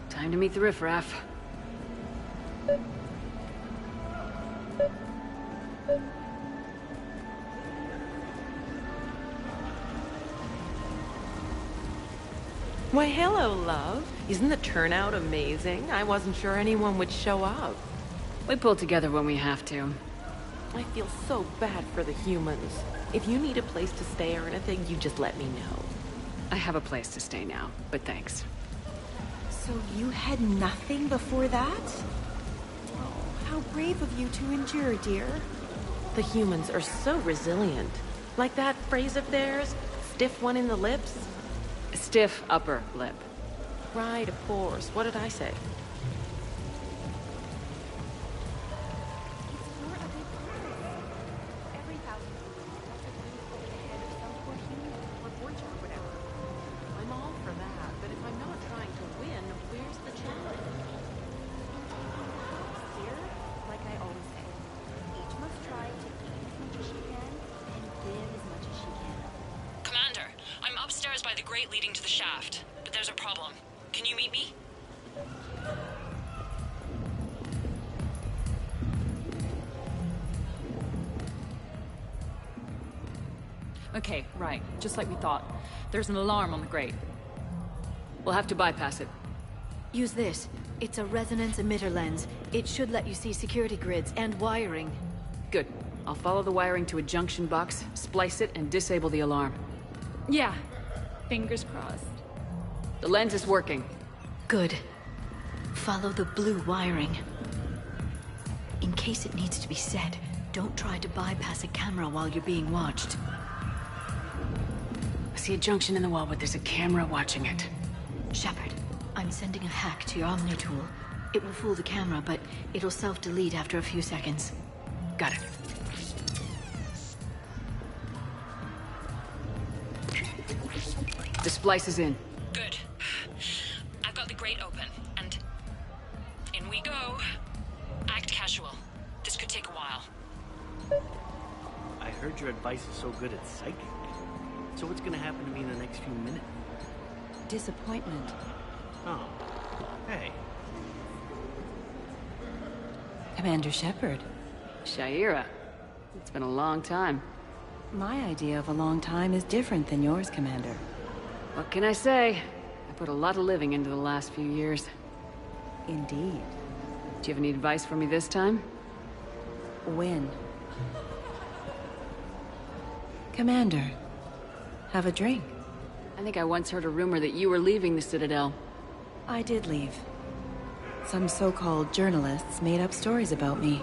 Time to meet the riffraff. Why, hello, love. Isn't the turnout amazing? I wasn't sure anyone would show up. We pull together when we have to. I feel so bad for the humans. If you need a place to stay or anything, you just let me know. I have a place to stay now, but thanks. So you had nothing before that? Oh, how brave of you to endure, dear. The humans are so resilient. Like that phrase of theirs, stiff one in the lips. Stiff upper lip. Right, of course. What did I say? I'm all for that, but if I'm not trying to win, where's the challenge? Here, like I always say, each must try to gain as much as she can and give as much as she can. Commander, I'm upstairs by the grate leading to the shaft, but there's a problem. Can you meet me? Okay, right. Just like we thought. There's an alarm on the grate. We'll have to bypass it. Use this. It's a resonance emitter lens. It should let you see security grids and wiring. Good. I'll follow the wiring to a junction box, splice it, and disable the alarm. Yeah. Fingers crossed. The lens is working. Good. Follow the blue wiring. In case it needs to be said, don't try to bypass a camera while you're being watched. I see a junction in the wall, but there's a camera watching it. Shepard, I'm sending a hack to your Omni tool. It will fool the camera, but it'll self-delete after a few seconds. Got it. The splice is in. Good. I've got the grate open, and in we go. Act casual. This could take a while. I heard your advice is so good at psychic. So what's gonna happen to me in the next few minutes? Disappointment. Oh. Hey. Commander Shepard. Sha'ira. It's been a long time. My idea of a long time is different than yours, Commander. What can I say? I put a lot of living into the last few years. Indeed. Do you have any advice for me this time? When? Commander, have a drink. I think I once heard a rumor that you were leaving the Citadel. I did leave. Some so-called journalists made up stories about me.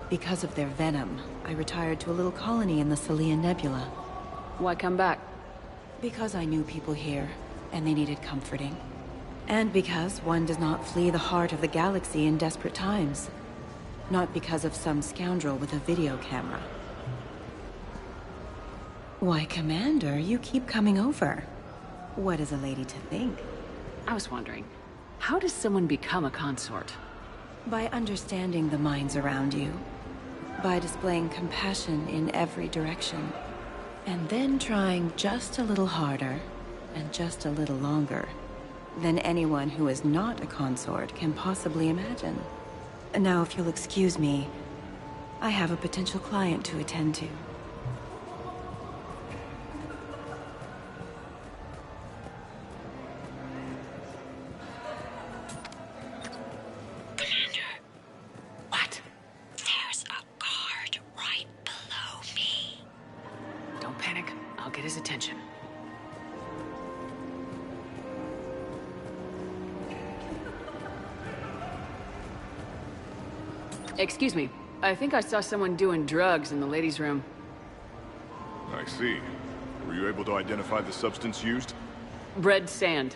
Because of their venom, I retired to a little colony in the Celian Nebula. Why come back? Because I knew people here, and they needed comforting. And because one does not flee the heart of the galaxy in desperate times. Not because of some scoundrel with a video camera. Why, Commander, you keep coming over. What is a lady to think? I was wondering, how does someone become a consort? By understanding the minds around you. By displaying compassion in every direction. And then trying just a little harder, and just a little longer, than anyone who is not a consort can possibly imagine. Now, if you'll excuse me, I have a potential client to attend to. What? There's a guard right below me. Don't panic. I'll get his attention. Excuse me. I think I saw someone doing drugs in the ladies' room. I see. Were you able to identify the substance used? Red sand.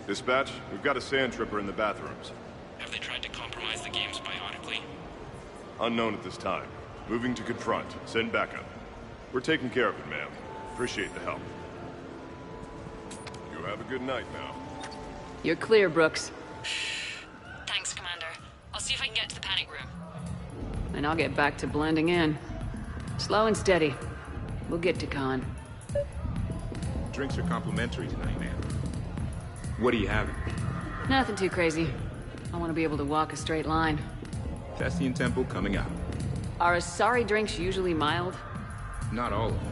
Dispatch, we've got a sand tripper in the bathrooms. Have they tried to compromise the games bionically? Unknown at this time. Moving to confront. Send backup. We're taking care of it, ma'am. Appreciate the help. You have a good night now. You're clear, Brooks. Thanks, Commander. I'll see if I can get to the panic room. And I'll get back to blending in. Slow and steady. We'll get to Khan. Drinks are complimentary tonight, ma'am. What are you having? Nothing too crazy. I want to be able to walk a straight line. Cassian Temple coming up. Are Asari drinks usually mild? Not all of them.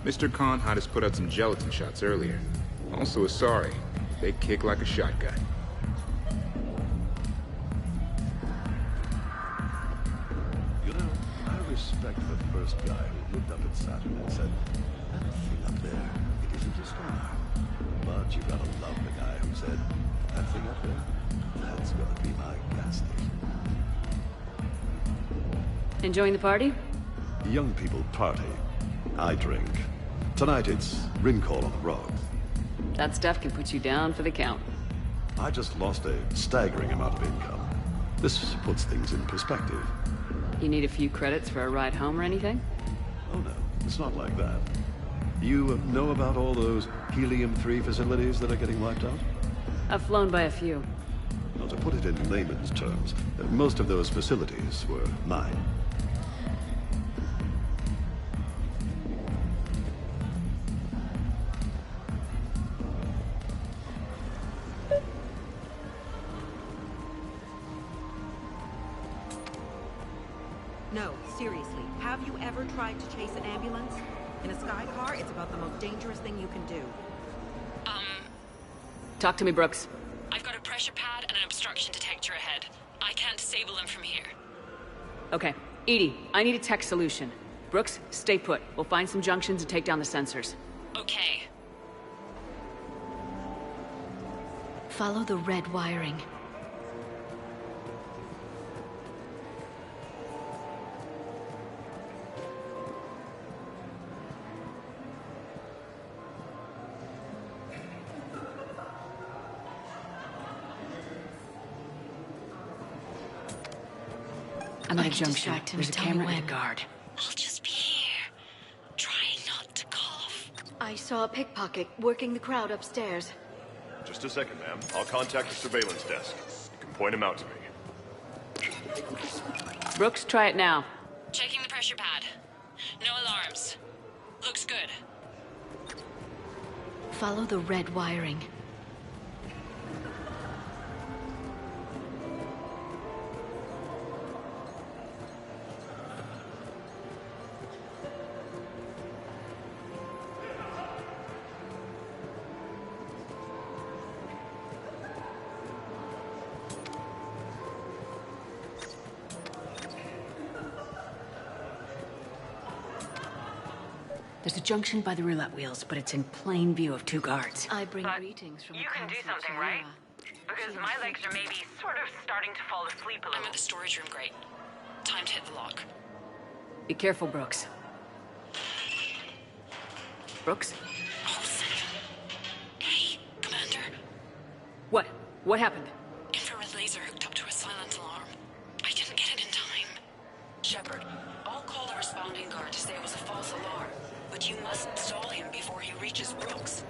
Mr. Khan had us put out some gelatin shots earlier. Also Asari. They kick like a shotgun. You know, I respect the first guy who looked up at Saturn and said, that thing up there, it isn't a star. But you gotta love the guy who said, that thing up there, that's gonna be my gas station. Enjoying the party? Young people party. I drink. Tonight it's ring call on the rocks. That stuff can put you down for the count. I just lost a staggering amount of income. This puts things in perspective. You need a few credits for a ride home or anything? Oh no, it's not like that. You know about all those Helium-3 facilities that are getting wiped out? I've flown by a few. Now, to put it in layman's terms, most of those facilities were mine. No, seriously, have you ever tried to chase an ambulance? In a sky car, it's about the most dangerous thing you can do. Talk to me, Brooks. I've got a pressure pad and an obstruction detector ahead. I can't disable them from here. Okay. Edie, I need a tech solution. Brooks, stay put. We'll find some junctions and take down the sensors. Okay. Follow the red wiring. I'm at a junction. There's a camera and a guard. I'll just be here, trying not to cough. I saw a pickpocket working the crowd upstairs. Just a second, ma'am. I'll contact the surveillance desk. You can point him out to me. Brooks, try it now. Checking the pressure pad. No alarms. Looks good. Follow the red wiring. There's a junction by the roulette wheels, but it's in plain view of two guards. I bring greetings from You can do something, right? Because my legs are maybe sort of starting to fall asleep a little. I'm at the storage room, great. Time to hit the lock. Be careful, Brooks. Brooks? Hey, Commander. What? What happened? Infrared laser hooked up to a silent alarm. I didn't get it in time. Shepard, I'll call the responding guard to say it was a false alarm. But you must stall him before he reaches Brooks.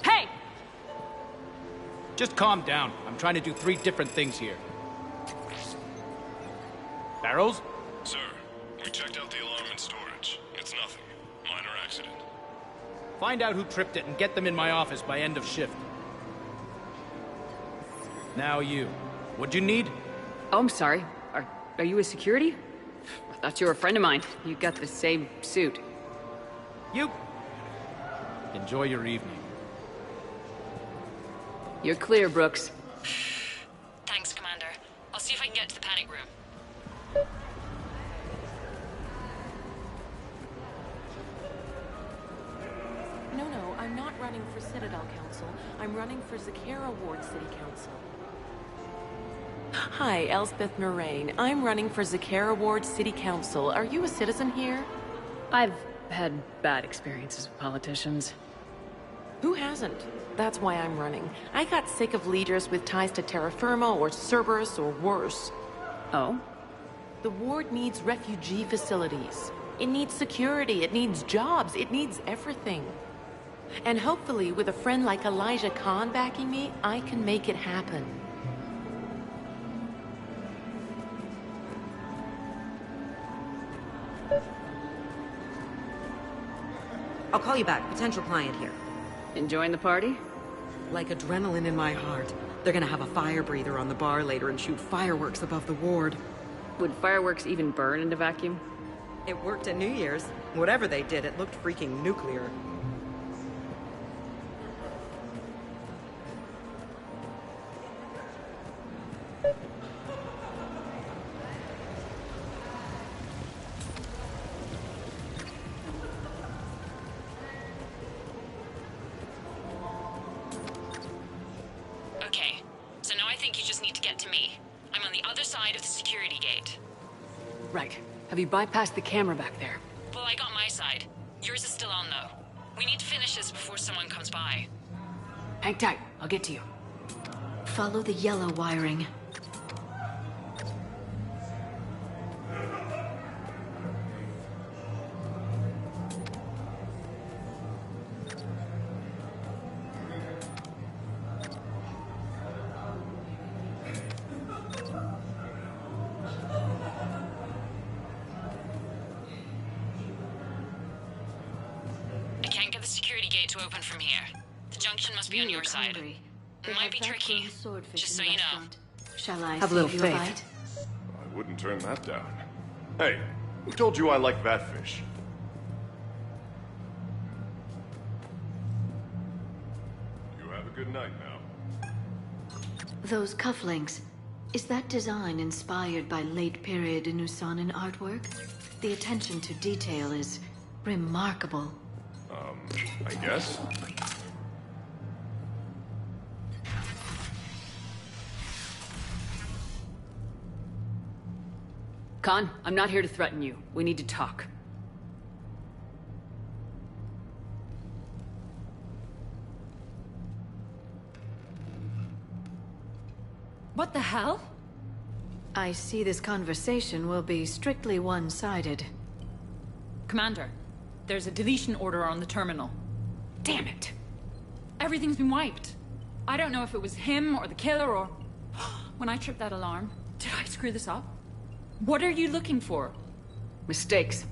Hey! Just calm down. I'm trying to do 3 different things here. Barrows? Sir, we checked out the alarm in storage. It's nothing. Minor accident. Find out who tripped it and get them in my office by end of shift. Now you. What'd you need? Oh, I'm sorry. Are you a security? I thought you were a friend of mine. You got the same suit. You... Enjoy your evening. You're clear, Brooks. Thanks, Commander. I'll see if I can get to the panic room. No, I'm not running for Citadel Council. I'm running for Zakera Ward City Council. Hi, Elspeth Moraine. I'm running for Zakera Ward City Council. Are you a citizen here? I've had bad experiences with politicians. Who hasn't? That's why I'm running. I got sick of leaders with ties to terra firma or Cerberus or worse. Oh? The ward needs refugee facilities. It needs security, it needs jobs, it needs everything. And hopefully, with a friend like Elijah Khan backing me, I can make it happen. I'll call you back. Potential client here. Enjoying the party? Like adrenaline in my heart. They're gonna have a fire breather on the bar later and shoot fireworks above the ward. Would fireworks even burn in a vacuum? It worked at New Year's. Whatever they did, it looked freaking nuclear. Okay, so now I think you just need to get to me. I'm on the other side of the security gate. Right. Have you bypassed the camera back there? Well, I got my side. Yours is still on, though. We need to finish this before someone comes by. Hang tight. I'll get to you. Follow the yellow wiring. I can't get the security gate to open from here. The junction must be on your side. It might be tricky, just so you know. Shall I Have a little save you a faith. bite? I wouldn't turn that down. Hey, who told you I like that fish? You have a good night now. Those cufflinks. Is that design inspired by late-period Inusanan artwork? The attention to detail is remarkable. I guess? Khan, I'm not here to threaten you. We need to talk. What the hell? I see this conversation will be strictly one-sided. Commander, there's a deletion order on the terminal. Damn it! Everything's been wiped. I don't know if it was him or the killer or... When I tripped that alarm, did I screw this up? What are you looking for? Mistakes.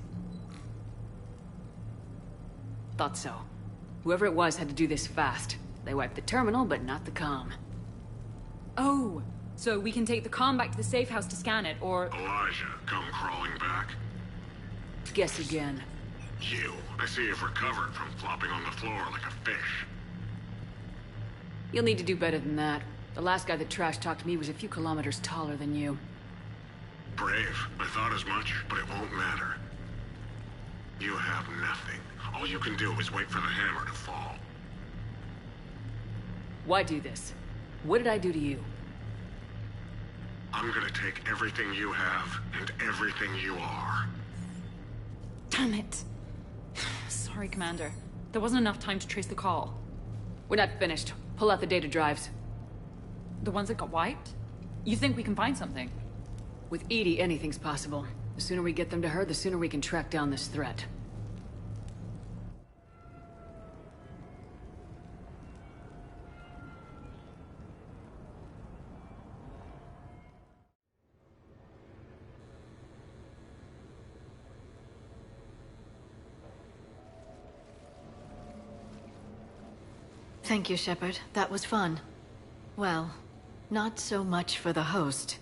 Thought so. Whoever it was had to do this fast. They wiped the terminal, but not the comm. Oh, so we can take the comm back to the safe house to scan it, or... Elijah, come crawling back. Guess again. You. I see you've recovered from flopping on the floor like a fish. You'll need to do better than that. The last guy that trash-talked me was a few kilometers taller than you. Brave. I thought as much, but it won't matter. You have nothing. All you can do is wait for the hammer to fall. Why do this? What did I do to you? I'm gonna take everything you have and everything you are. Damn it. Sorry, Commander. There wasn't enough time to trace the call. We're not finished. Pull out the data drives. The ones that got wiped? You think we can find something? With Edie, anything's possible. The sooner we get them to her, the sooner we can track down this threat. Thank you, Shepard. That was fun. Well, not so much for the host.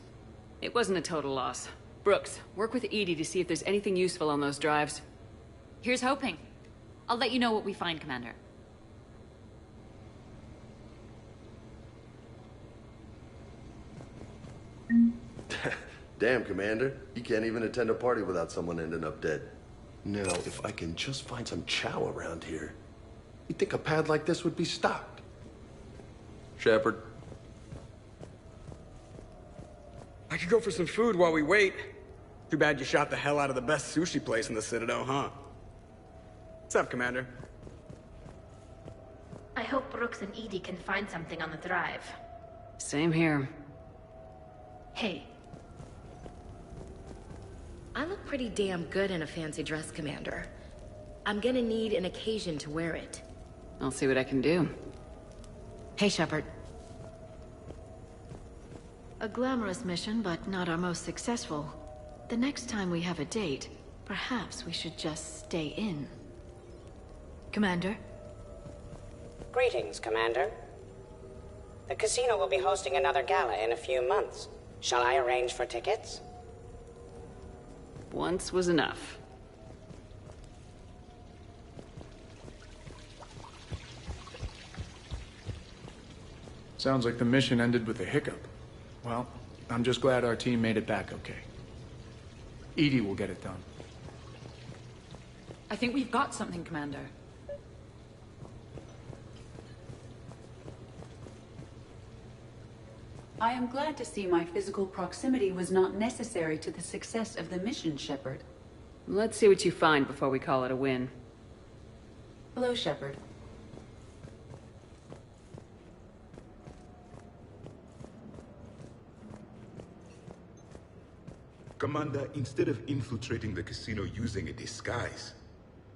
It wasn't a total loss. Brooks, work with Edie to see if there's anything useful on those drives. Here's hoping. I'll let you know what we find, Commander. Damn, Commander. You can't even attend a party without someone ending up dead. Now, if I can just find some chow around here, you'd think a pad like this would be stocked. Shepard. I could go for some food while we wait. Too bad you shot the hell out of the best sushi place in the Citadel, huh? What's up, Commander? I hope Brooks and Edie can find something on the drive. Same here. Hey. I look pretty damn good in a fancy dress, Commander. I'm gonna need an occasion to wear it. I'll see what I can do. Hey, Shepard. A glamorous mission, but not our most successful. The next time we have a date, perhaps we should just stay in. Commander? Greetings, Commander. The casino will be hosting another gala in a few months. Shall I arrange for tickets? Once was enough. Sounds like the mission ended with a hiccup. Well, I'm just glad our team made it back okay. Edie will get it done. I think we've got something, Commander. I am glad to see my physical proximity was not necessary to the success of the mission, Shepard. Let's see what you find before we call it a win. Hello, Shepard. Commander, instead of infiltrating the casino using a disguise,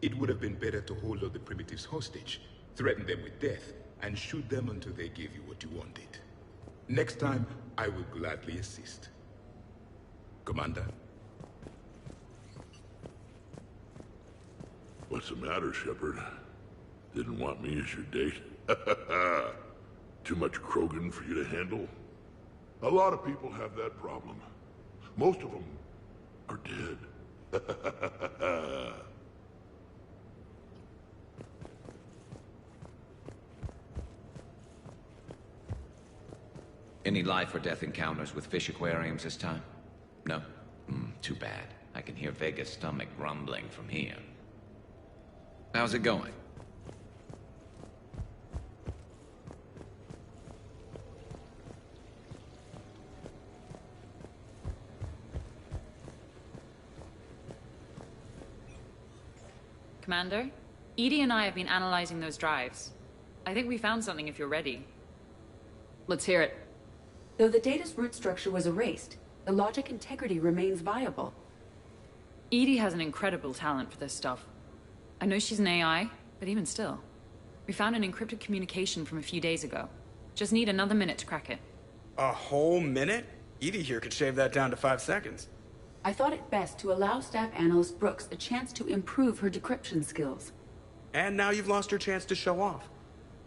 it would have been better to hold all the primitives hostage, threaten them with death, and shoot them until they gave you what you wanted. Next time, I will gladly assist. Commander? What's the matter, Shepard? Didn't want me as your date? Too much Krogan for you to handle? A lot of people have that problem. Most of them are dead. Any life or death encounters with fish aquariums this time? No? Too bad. I can hear Vega's stomach rumbling from here. How's it going? Commander, Edie and I have been analyzing those drives. I think we found something if you're ready. Let's hear it. Though the data's root structure was erased, the logic integrity remains viable. Edie has an incredible talent for this stuff. I know she's an AI, but even still. We found an encrypted communication from a few days ago. Just need another minute to crack it. A whole minute? Edie here could shave that down to 5 seconds. I thought it best to allow Staff Analyst Brooks a chance to improve her decryption skills. And now you've lost your chance to show off.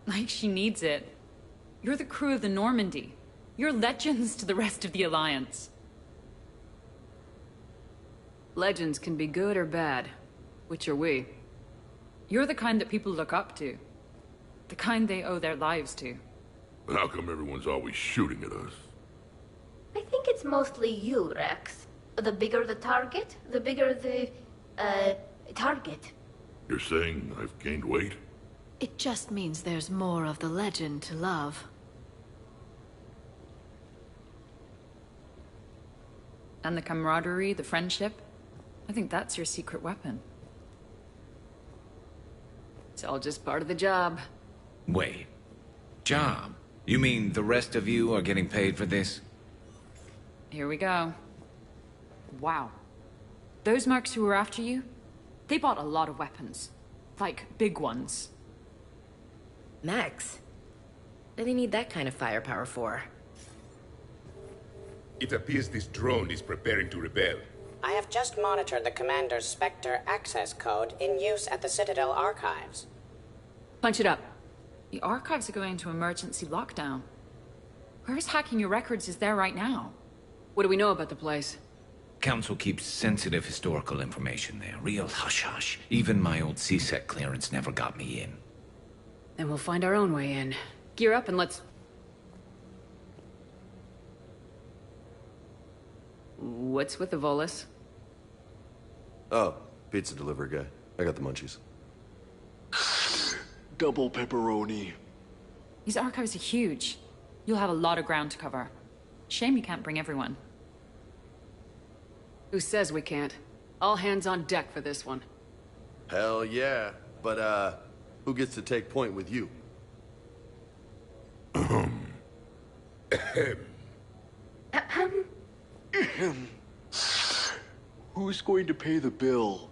Like she needs it. You're the crew of the Normandy. You're legends to the rest of the Alliance. Legends can be good or bad. Which are we? You're the kind that people look up to. The kind they owe their lives to. How come everyone's always shooting at us? I think it's mostly you, Rex. The bigger the target, the bigger the, target. You're saying I've gained weight? It just means there's more of the legend to love. And the camaraderie, the friendship. I think that's your secret weapon. It's all just part of the job. Wait. Job? You mean the rest of you are getting paid for this? Here we go. Wow. Those mercs who were after you, they bought a lot of weapons. Like, big ones. Max? What do they need that kind of firepower for? It appears this drone is preparing to rebel. I have just monitored the Commander's Spectre access code in use at the Citadel archives. Punch it up. The archives are going into emergency lockdown. Whoever's hacking your records is there right now. What do we know about the place? Council keeps sensitive historical information there. Real hush-hush. Even my old CSEC clearance never got me in. Then we'll find our own way in. Gear up and let's... What's with the Volus? Oh, pizza delivery guy. I got the munchies. Double pepperoni. These archives are huge. You'll have a lot of ground to cover. Shame you can't bring everyone. Who says we can't? All hands on deck for this one. Hell yeah. But, who gets to take point with you? Who's going to pay the bill?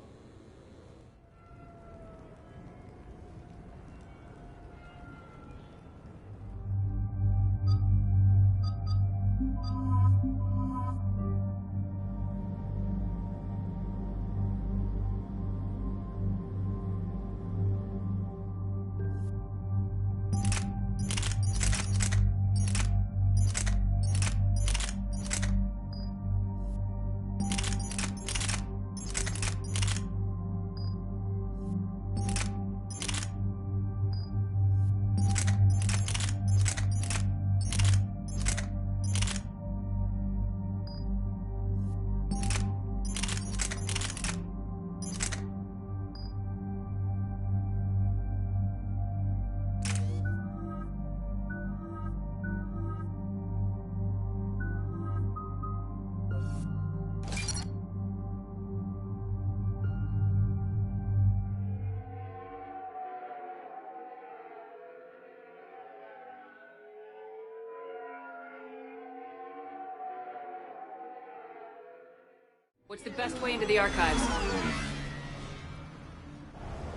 What's the best way into the archives?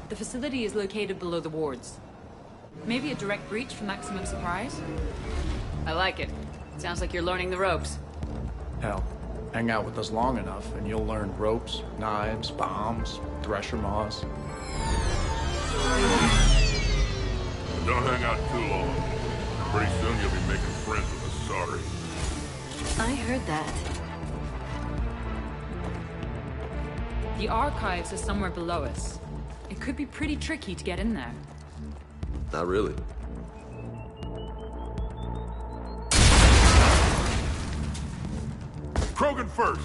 The facility is located below the wards. Maybe a direct breach for maximum surprise? I like it. Sounds like you're learning the ropes. Hell, hang out with us long enough and you'll learn ropes, knives, bombs, thresher maws. Don't hang out too long. Pretty soon you'll be making friends with the sorry. I heard that. The archives are somewhere below us. It could be pretty tricky to get in there. Not really. Krogan first.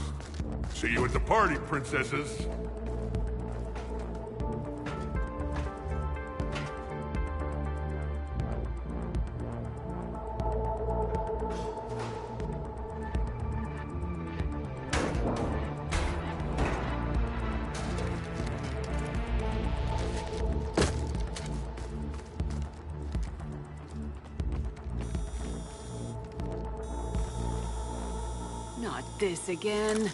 See you at the party, princesses. Not this again.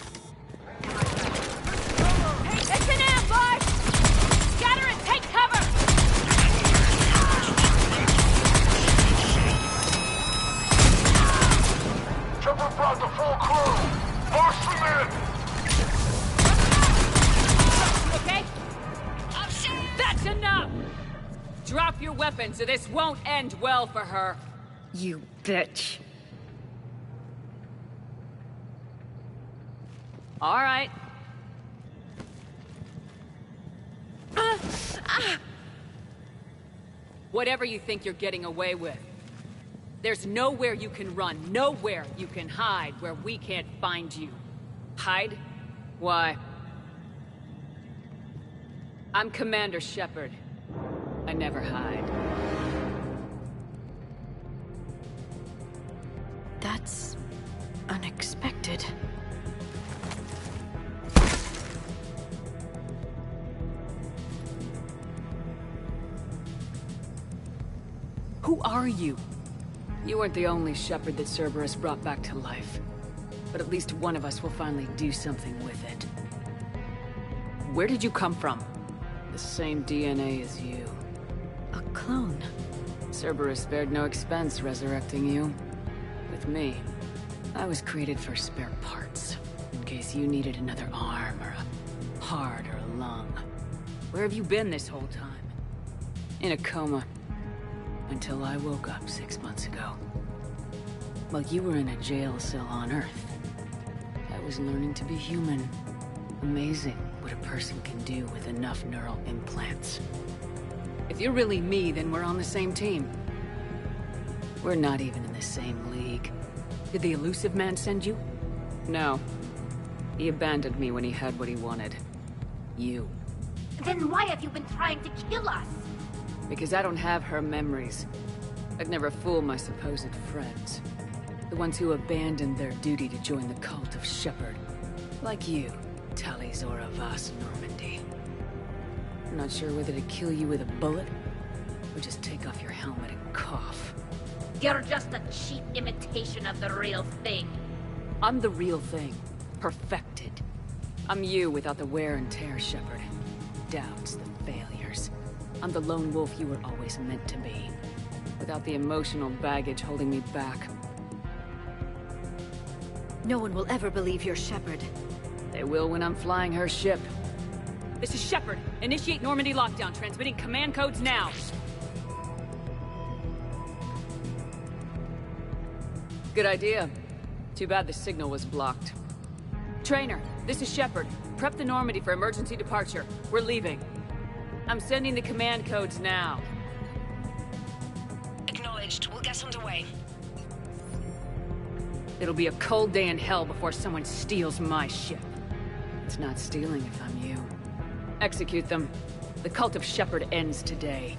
Hey, it's an ambush! Scatter and take cover! Shepard brought the full crew! Force them in! Okay? That's enough! Drop your weapons or this won't end well for her. You bitch. All right. Whatever you think you're getting away with. There's nowhere you can run, nowhere you can hide where we can't find you. Hide? Why? I'm Commander Shepard. I never hide. That's unexpected. Who are you? You weren't the only Shepard that Cerberus brought back to life. But at least one of us will finally do something with it. Where did you come from? The same DNA as you. A clone. Cerberus spared no expense resurrecting you. With me, I was created for spare parts. In case you needed another arm, or a heart, or a lung. Where have you been this whole time? In a coma. Until I woke up 6 months ago. While you were in a jail cell on Earth, I was learning to be human. Amazing what a person can do with enough neural implants. If you're really me, then we're on the same team. We're not even in the same league. Did the elusive man send you? No. He abandoned me when he had what he wanted. You. Then why have you been trying to kill us? Because I don't have her memories. I'd never fool my supposed friends. The ones who abandoned their duty to join the cult of Shepard. Like you, Talizora Vas Normandy. I'm not sure whether to kill you with a bullet, or just take off your helmet and cough. You're just a cheap imitation of the real thing. I'm the real thing. Perfected. I'm you without the wear and tear, Shepard. Doubts, the failures. I'm the lone wolf you were always meant to be. Without the emotional baggage holding me back. No one will ever believe you're Shepard. They will when I'm flying her ship. This is Shepard. Initiate Normandy lockdown, transmitting command codes now. Good idea. Too bad the signal was blocked. Trainer, this is Shepard. Prep the Normandy for emergency departure. We're leaving. I'm sending the command codes now. Acknowledged. We'll get underway. It'll be a cold day in hell before someone steals my ship. It's not stealing if I'm you. Execute them. The cult of Shepard ends today.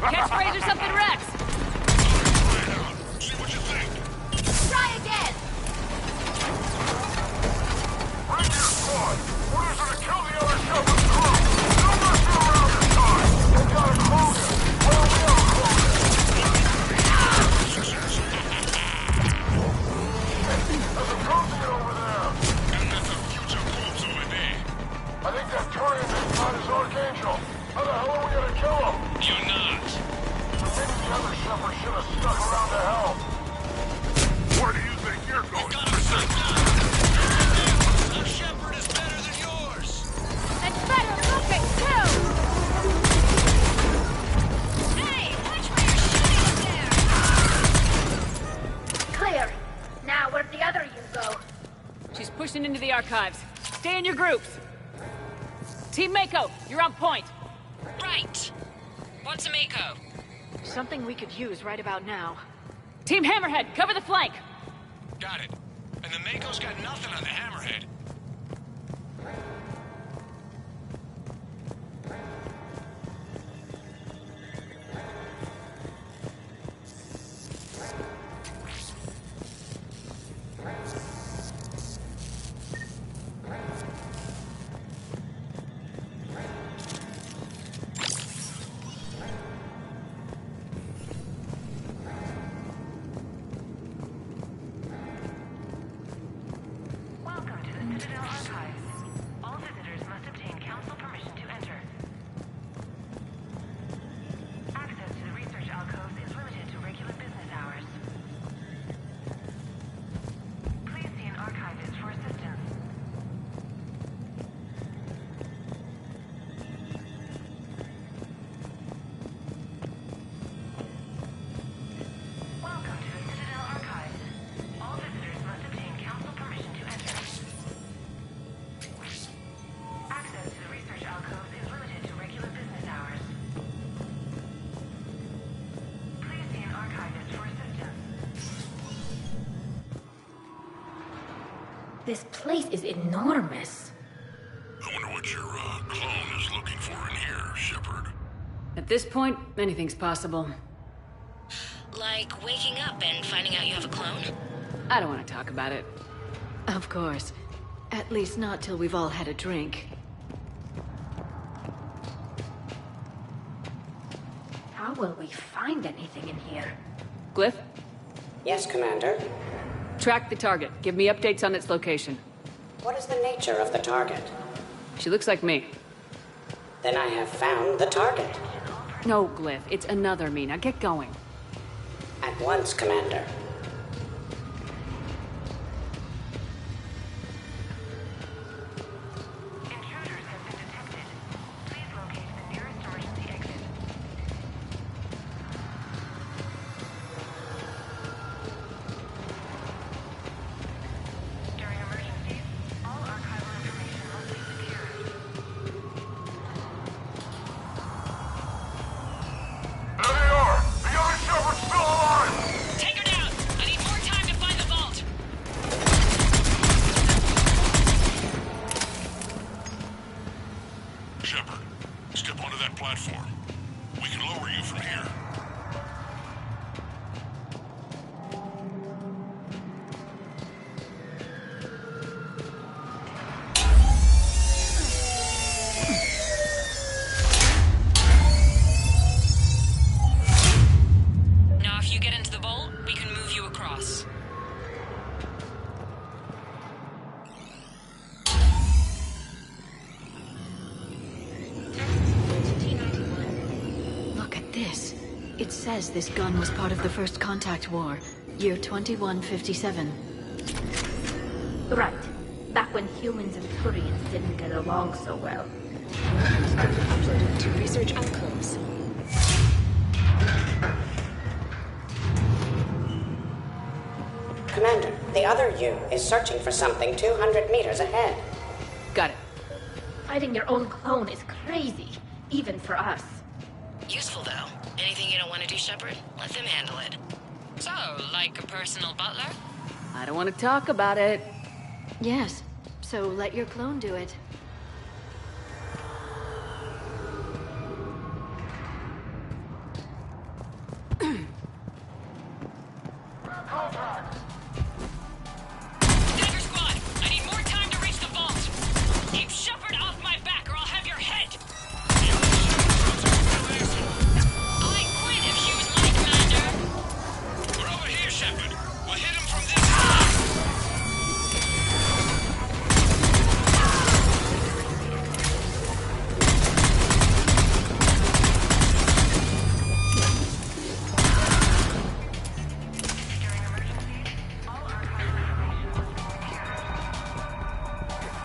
Catchphrase or something, Rex? See what you think. Try again! Bring your squad. Orders are to kill the other Shepard crew. No messing around this time. They gotta close it. Well, we are closing. There's a consulate over there. And that's a future corpse over there. I think that Turian they got is Archangel. How the hell are we gonna kill him? You're not. Maybe the other Shepard should have stuck around to help. Where do you think you're going? We've got him shut down. Our Shepard is better than yours. And better looking, too! Hey, watch where you're shooting up there! Clear. Now, where'd the other you go? She's pushing into the archives. Stay in your groups. Team Mako, you're on point. Right. What's a Mako? Something we could use right about now. Team Hammerhead, cover the flank. Got it. And the Mako's got nothing on the Hammerhead. This place is enormous. I wonder what your clone is looking for in here, Shepard. At this point, anything's possible. Like waking up and finding out you have a clone? I don't want to talk about it. Of course. At least not till we've all had a drink. How will we find anything in here? Glyph? Yes, Commander. Track the target. Give me updates on its location. What is the nature of the target? She looks like me. Then I have found the target. No, Glyph. It's another me. Now get going. At once, Commander. It says this gun was part of the First Contact War, year 2157. Right. Back when humans and Turians didn't get along so well. Uploaded to research outcomes. Commander, the other you is searching for something 200 meters ahead. Got it. Fighting your own clone is crazy, even for us. Useful, though. Anything you don't want to do, Shepard? Let them handle it. So, like a personal butler? I don't want to talk about it. Yes, so let your clone do it. Dagger Squad, I need more time to reach the vault. Keep Shepard off my back or I'll have your head. I quit if she was my commander. We're over here, Shepard. We'll hit him from this side.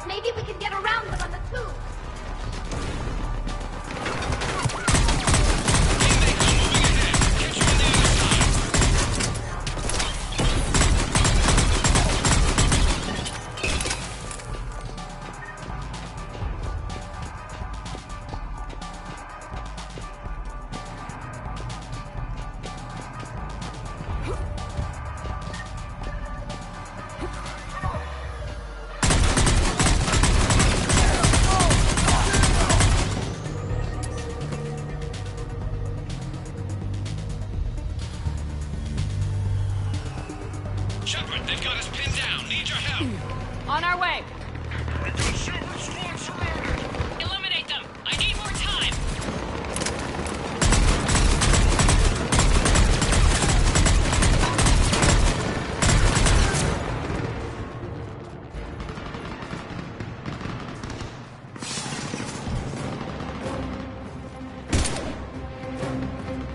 Maybe we can get around them on the tube. Shepard, they've got us pinned down. Need your help. On our way. We've got Shepard squad surrounded. Eliminate them. I need more time.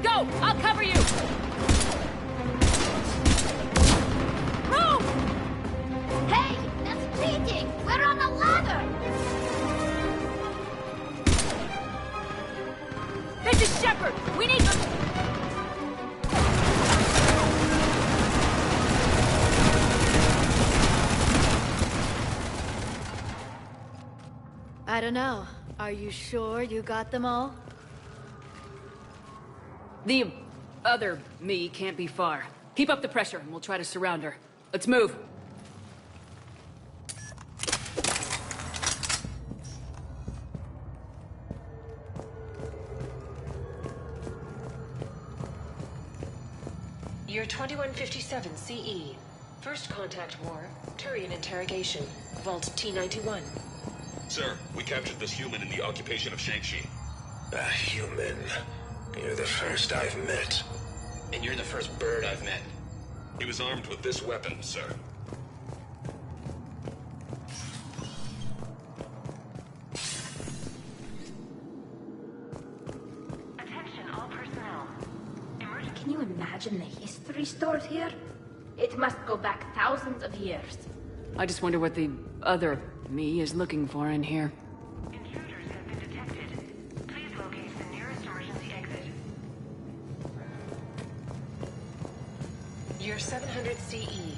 Go! I'll cover you! Move! Hey, that's cheating! We're on a ladder! This is Shepard! We need to... I don't know. Are you sure you got them all? The other me can't be far. Keep up the pressure and we'll try to surround her. Let's move. Year 2157 CE. First contact war. Turian interrogation. Vault T-91. Sir, we captured this human in the occupation of Shang-Chi. A human? You're the first I've met. And you're the first bird I've met. He was armed with this weapon, sir. Attention all personnel. Can you imagine the history stored here? It must go back thousands of years. I just wonder what the other me is looking for in here. Intruders have been detected. Please locate the nearest emergency exit. Year 700 CE.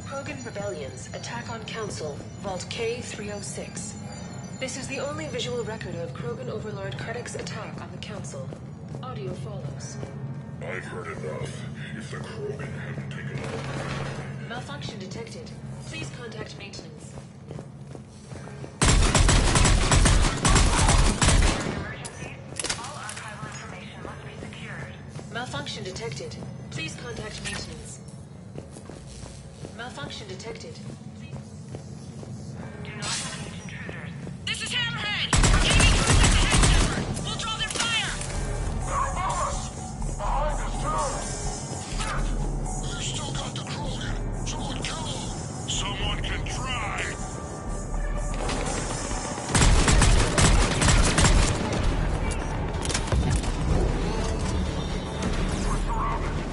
Krogan rebellions. Attack on Council. Vault K-306. This is the only visual record of Krogan Overlord Krennic's attack on the Council. Audio follows. I've heard enough. If the Krogan haven't taken over... Malfunction detected. Please contact maintenance. Malfunction detected. Please contact maintenance. Malfunction detected. Do not engage intruders. This is Hammerhead! We're getting close to the head shepherd! We'll draw their fire! Behind us, too! They've still got the Krogan! Someone kill them! Someone can try!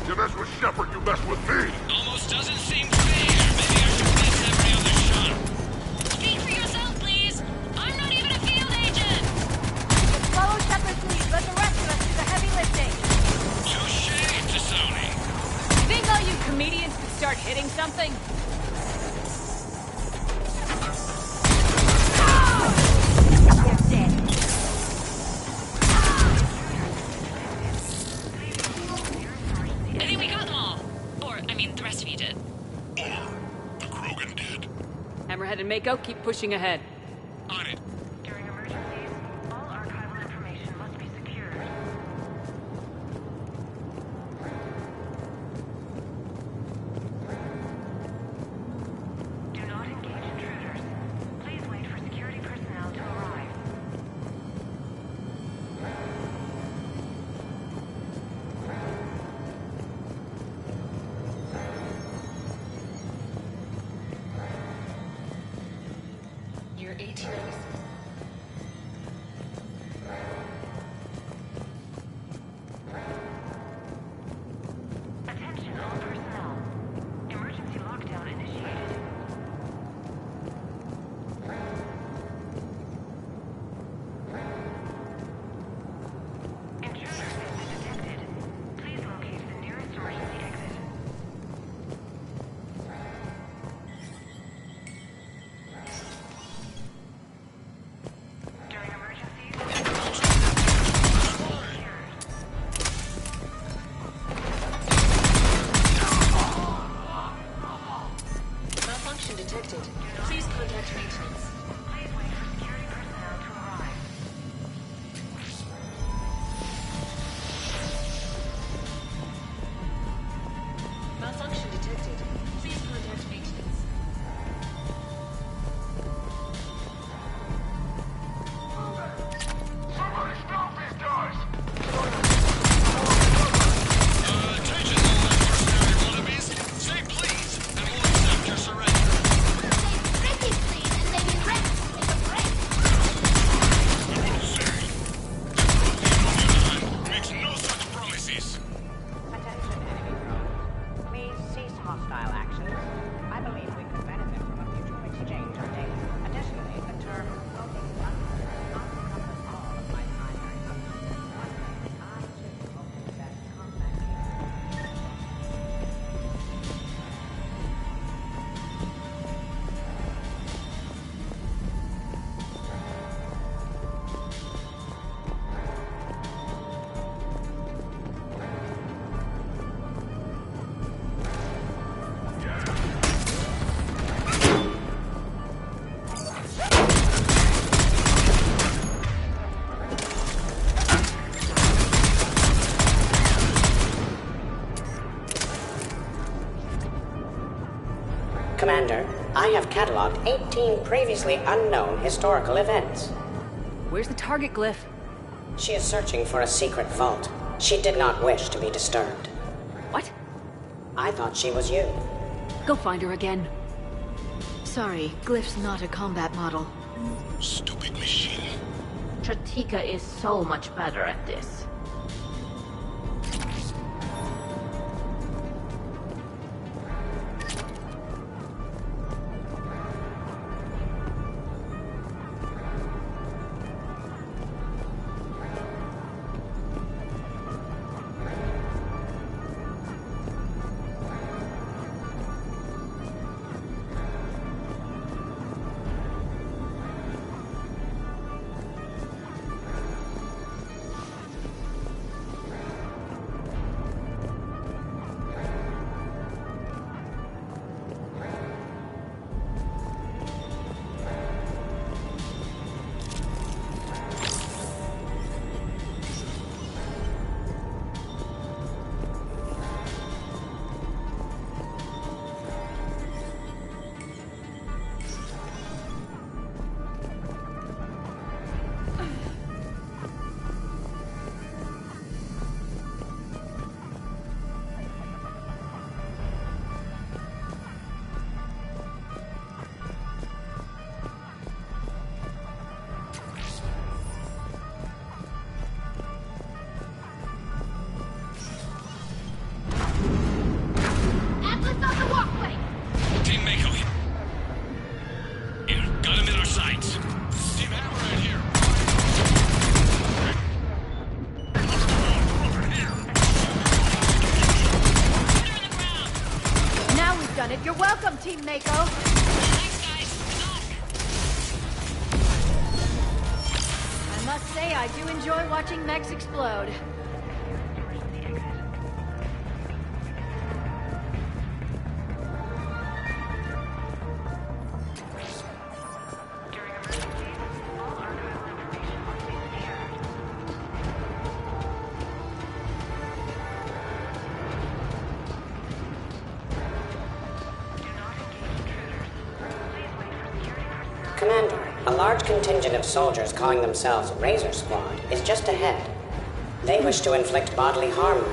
You mess with Shepard, you mess with me! Almost doesn't seem fair. Maybe I should face every other shot. Speak for yourself, please. I'm not even a field agent. Follow Shepard's lead. Let the rest of us do the heavy lifting. Touche, Tassoni. Think all you comedians could start hitting something? I think we got them all. Or, I mean, the rest of you did. The Krogan did. Hammerhead and Mako, keep pushing ahead. On it. During emergencies, all archival information must be secured. Do not engage intruders. Please wait for security personnel to arrive. Year 1896. Attention all personnel. Emergency lockdown initiated. Intruders have been detected. Please locate the nearest emergency exit. I have cataloged 18 previously unknown historical events. Where's the target glyph? She is searching for a secret vault. She did not wish to be disturbed. What? I thought she was you. Go find her again. Sorry, Glyph's not a combat model. Stupid machine. Tratika is so much better at this. You're welcome, Team Mako. Thanks, guys. Good luck. I must say, I do enjoy watching mechs explode. Commander, a large contingent of soldiers calling themselves Razor Squad is just ahead. They wish to inflict bodily harm on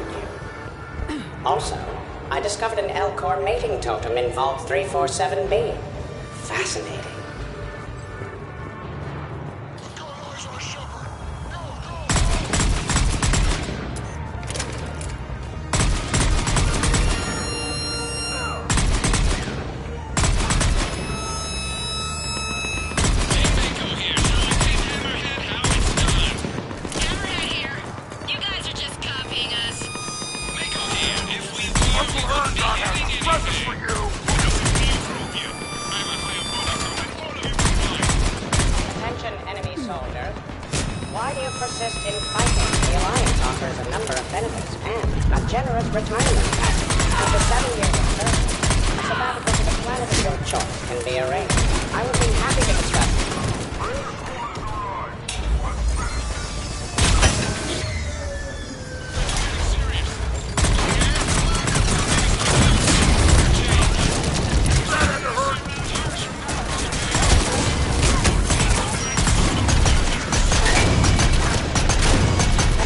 you. Also, I discovered an Elcor mating totem in Vault 347B. Fascinating. Why do you persist in fighting? The Alliance offers a number of benefits and a generous retirement package. After 7 years of service, a sabbatical to the planet of your choice can be arranged. I would be happy to discuss.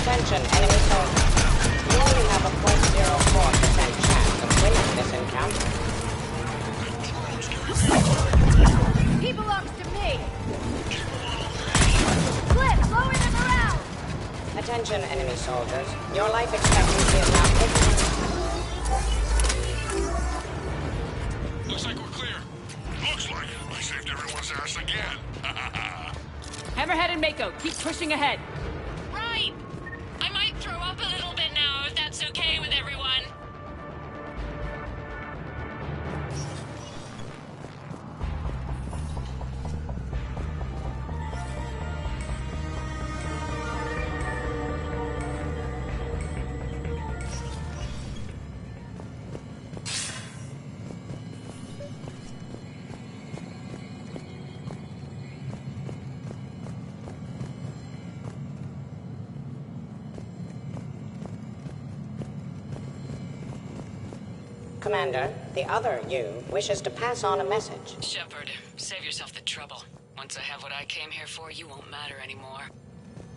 Attention, enemy soldiers. You only have a 0.04% chance of winning this encounter. He belongs to me! Cliff, lower the morale! Attention, enemy soldiers. Your life expectancy is now 50. Looks like we're clear. Looks like I saved everyone's ass again. Hammerhead and Mako, keep pushing ahead. Right! I might throw up a little bit now, if that's okay with everyone. Commander, the other you wishes to pass on a message. Shepard, save yourself the trouble. Once I have what I came here for, you won't matter anymore.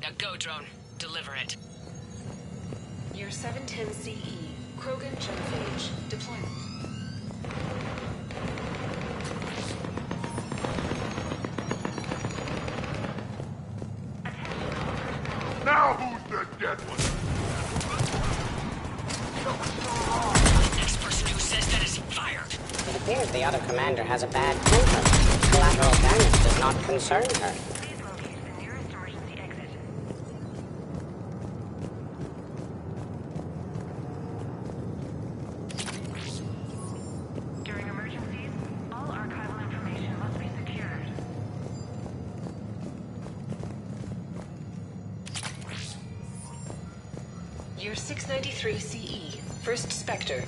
Now go, drone. Deliver it. Year 710 CE. Krogan genophage. Deployment. Now who's the dead one? Next person who says that is fired. It appears the other commander has a bad temper. Collateral damage does not concern her. During emergencies, all archival information must be secured. Year 693 CE. First Spectre.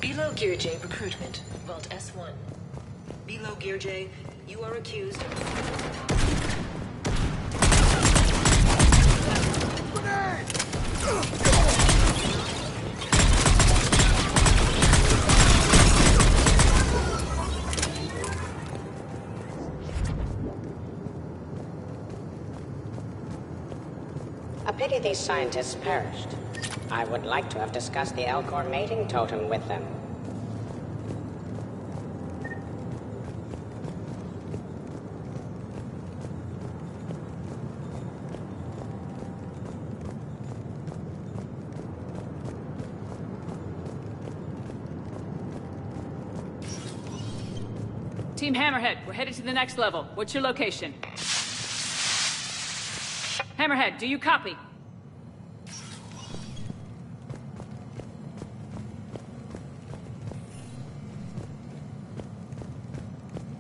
Below Gear J recruitment. Vault S1. Below Gear J, you are accused of... A pity these scientists perished. I would like to have discussed the Elcor mating totem with them. Team Hammerhead, we're headed to the next level. What's your location? Hammerhead, do you copy?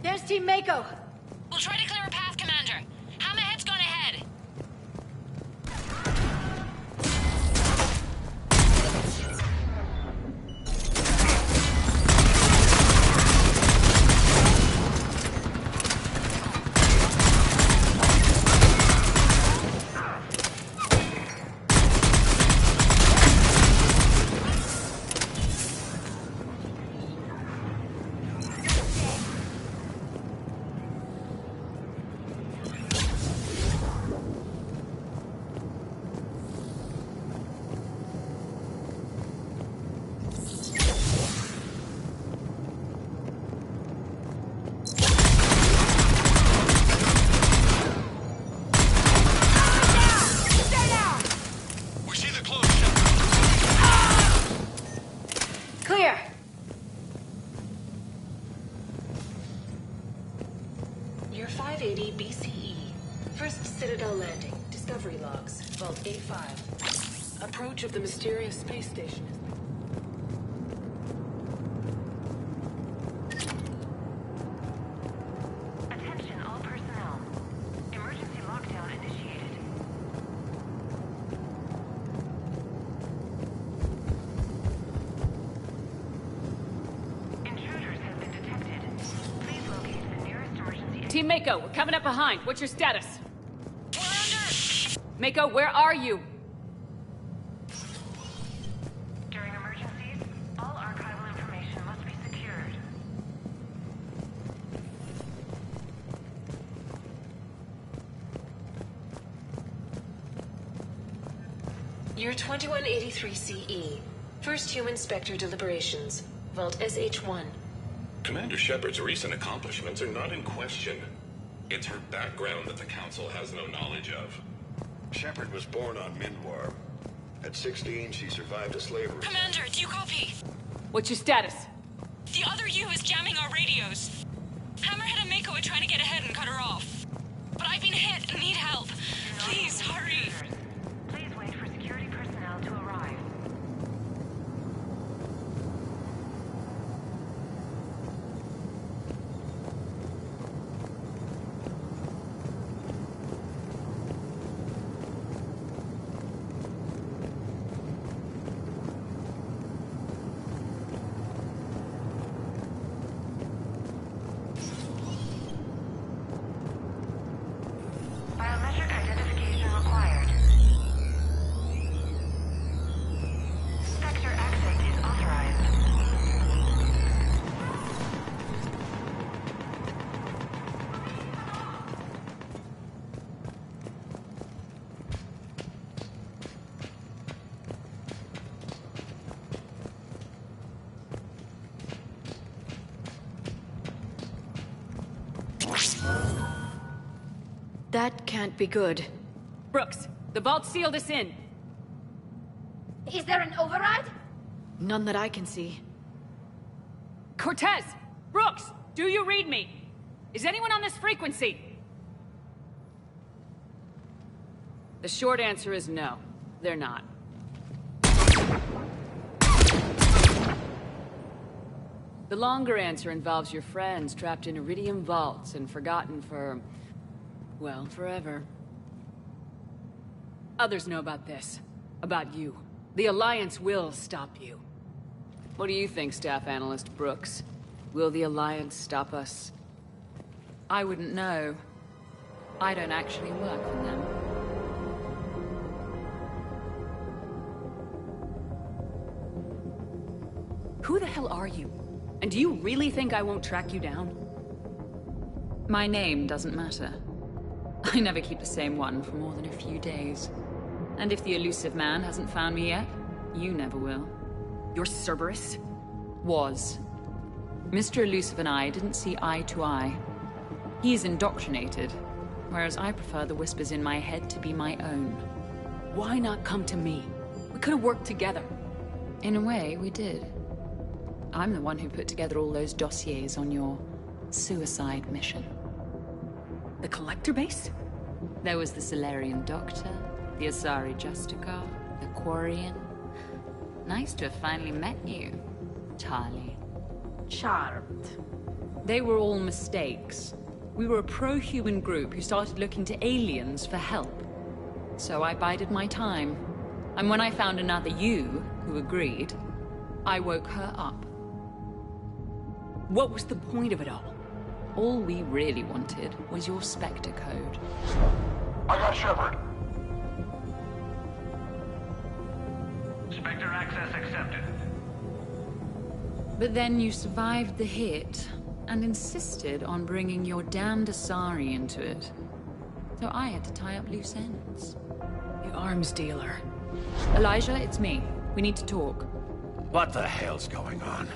There's Team Mako. We'll try to clear a path, Commander. Hammerhead's gone ahead. Clear. Year 580 BCE. First Citadel landing. Discovery logs. Vault A5. Approach of the mysterious space station. Attention all personnel. Emergency lockdown initiated. Intruders have been detected. Please locate the nearest emergency exit. Team Mako, we're coming up behind. What's your status? We're under! Mako, where are you? During emergencies, all archival information must be secured. Year 2183 CE. First Human Spectre deliberations. Vault SH1. Commander Shepard's recent accomplishments are not in question. It's her background that the Council has no knowledge of. Shepard was born on Mindwar. At 16, she survived a slavery. Commander, do you copy? What's your status? The other U is jamming our radios. Hammerhead and Mako are trying to get ahead and cut her off. But I've been hit and need help. Please, hurry. Please wait for security personnel to arrive. Biometric That can't be good. Brooks, the vault sealed us in. Is there an override? None that I can see. Cortez! Brooks! Do you read me? Is anyone on this frequency? The short answer is no. They're not. The longer answer involves your friends trapped in Iridium vaults and forgotten for... well, forever. Others know about this. About you. The Alliance will stop you. What do you think, Staff Analyst Brooks? Will the Alliance stop us? I wouldn't know. I don't actually work for them. Who the hell are you? And do you really think I won't track you down? My name doesn't matter. I never keep the same one for more than a few days. And if the elusive man hasn't found me yet, you never will. You're Cerberus? Was. Mr. Elusive and I didn't see eye to eye. He's indoctrinated, whereas I prefer the whispers in my head to be my own. Why not come to me? We could have worked together. In a way, we did. I'm the one who put together all those dossiers on your suicide mission. The Collector base? There was the Solarian Doctor, the Asari Justicar, the Quarian. Nice to have finally met you, Charlie. Charmed. They were all mistakes. We were a pro-human group who started looking to aliens for help. So I bided my time. And when I found another you, who agreed, I woke her up. What was the point of it all? All we really wanted was your Spectre code. I got Shepard. Spectre access accepted. But then you survived the hit, and insisted on bringing your damned Asari into it. So I had to tie up loose ends. The arms dealer. Elijah, it's me. We need to talk. What the hell's going on?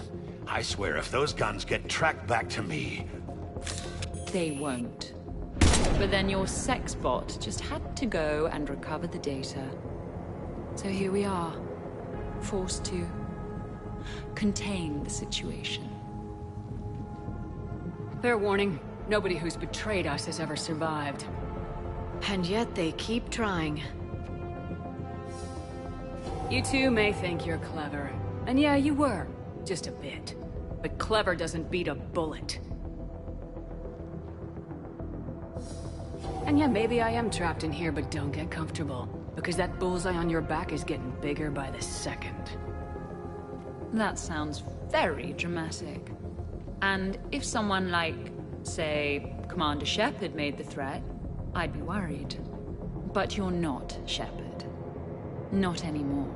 I swear if those guns get tracked back to me... They won't. But then your sex bot just had to go and recover the data. So here we are, forced to contain the situation. Fair warning, nobody who's betrayed us has ever survived. And yet they keep trying. You two may think you're clever. And yeah, you were. Just a bit. But clever doesn't beat a bullet. And yeah, maybe I am trapped in here, but don't get comfortable. Because that bullseye on your back is getting bigger by the second. That sounds very dramatic. And if someone like, say, Commander Shepard made the threat, I'd be worried. But you're not Shepard. Not anymore.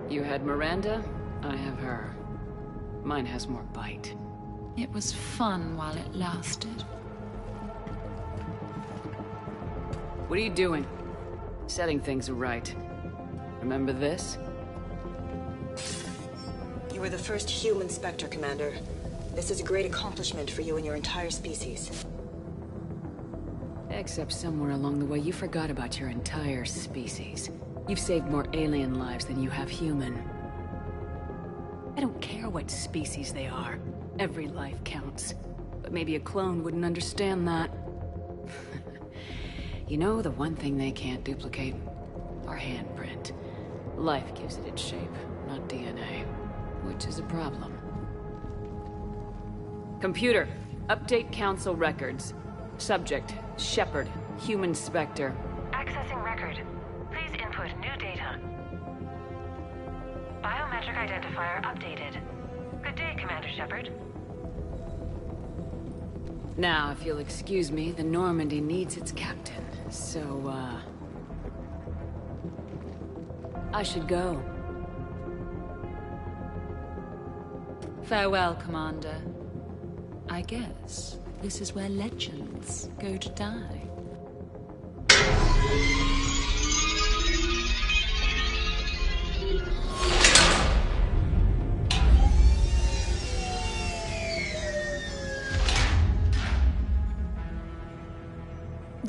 You had Miranda, I have her. Mine has more bite. It was fun while it lasted. What are you doing? Setting things right. Remember this? You were the first human Spectre, Commander. This is a great accomplishment for you and your entire species. Except somewhere along the way you forgot about your entire species. You've saved more alien lives than you have human. I don't care what species they are. Every life counts. But maybe a clone wouldn't understand that. You know, the one thing they can't duplicate? Our handprint. Life gives it its shape, not DNA. Which is a problem. Computer, update Council records. Subject, Shepard, human Spectre. Accessing record. Please input new data. Biometric identifier updated. Good day, Commander Shepard. Now, if you'll excuse me, the Normandy needs its captain. So, I should go. Farewell, Commander. I guess this is where legends go to die.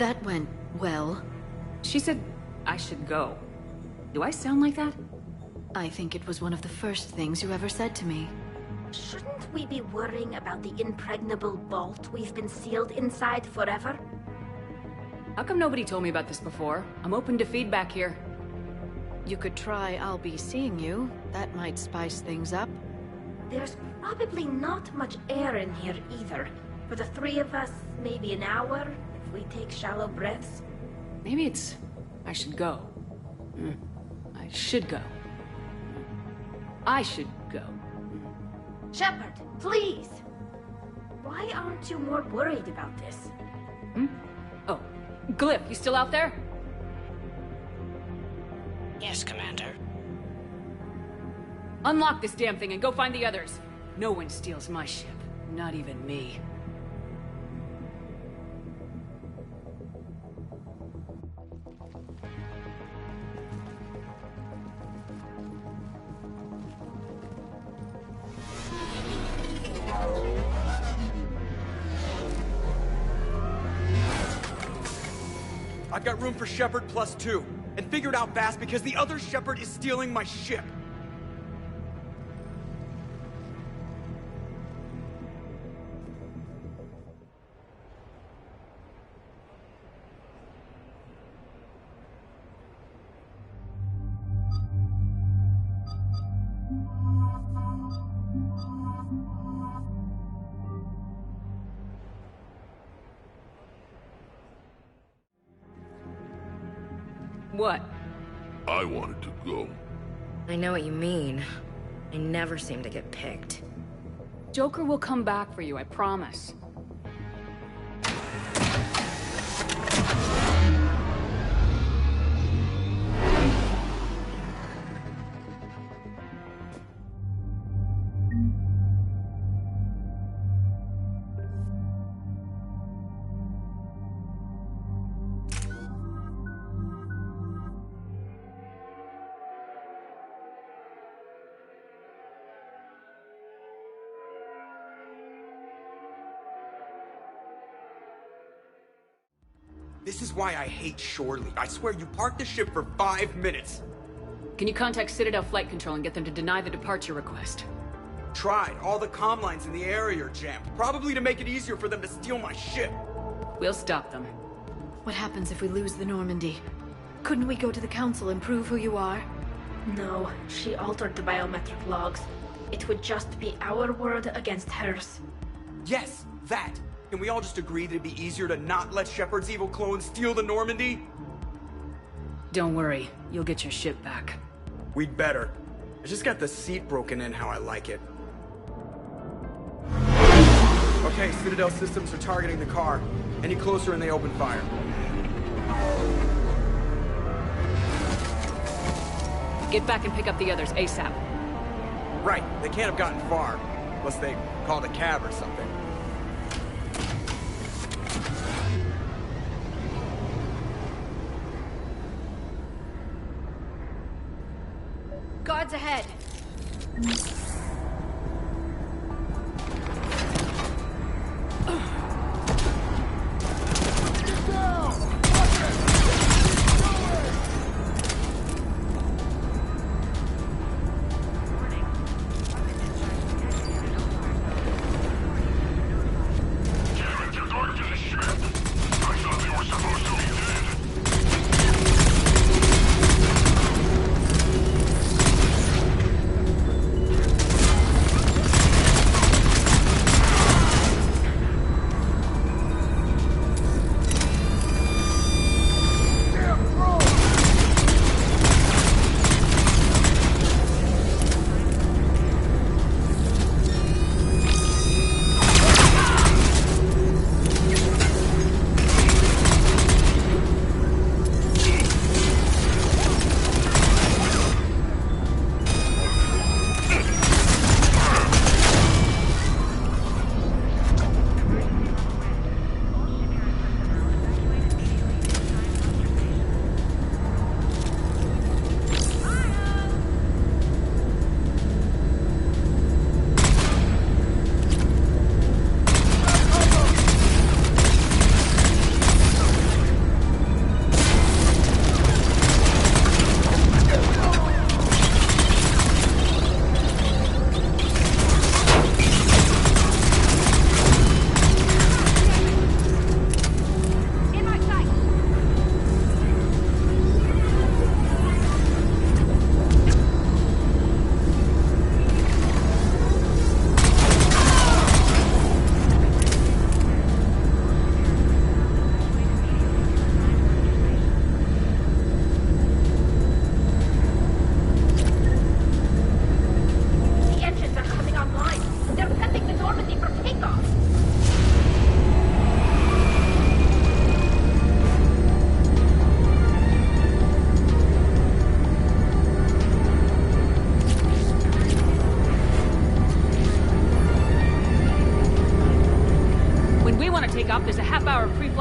That went well. She said I should go. Do I sound like that? I think it was one of the first things you ever said to me. Shouldn't we be worrying about the impregnable vault we've been sealed inside forever? How come nobody told me about this before? I'm open to feedback here. You could try I'll be seeing you. That might spice things up. There's probably not much air in here either. For the three of us, maybe an hour, if we take shallow breaths. Maybe it's... I should go. I should go. I should go. Shepard, please! Why aren't you more worried about this? Oh, Glyph, you still out there? Yes, Commander. Unlock this damn thing and go find the others. No one steals my ship. Not even me. I've got room for Shepard +2, and figure it out fast because the other Shepard is stealing my ship. What? I wanted to go. I know what you mean. I never seem to get picked. Joker will come back for you, I promise. This is why I hate shore leave. I swear you parked the ship for 5 minutes. Can you contact Citadel Flight Control and get them to deny the departure request? Tried. All the comm lines in the area are jammed. Probably to make it easier for them to steal my ship. We'll stop them. What happens if we lose the Normandy? Couldn't we go to the Council and prove who you are? No, she altered the biometric logs. It would just be our word against hers. Yes, that. Can we all just agree that it'd be easier to not let Shepard's evil clone steal the Normandy? Don't worry, you'll get your ship back. We'd better. I just got the seat broken in how I like it. Okay, Citadel systems are targeting the car. Any closer and they open fire. Get back and pick up the others ASAP. Right, they can't have gotten far. Unless they called a cab or something. Guards ahead.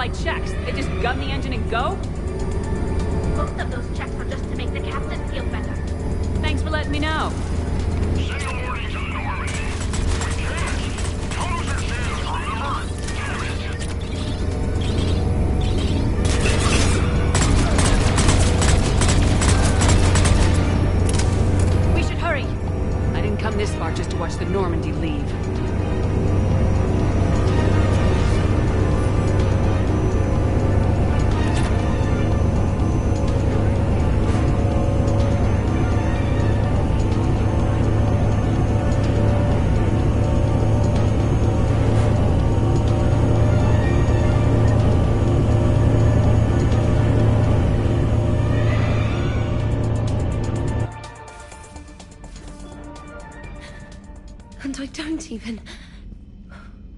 in-flight checks. They just gun the engine and go? Most of those checks are just to make the captain feel better. Thanks for letting me know. Signal warning to the Normandy. We can't. Tunnels are jammed, remember? Damn it. We should hurry. I didn't come this far just to watch the Normandy leave. And I don't even...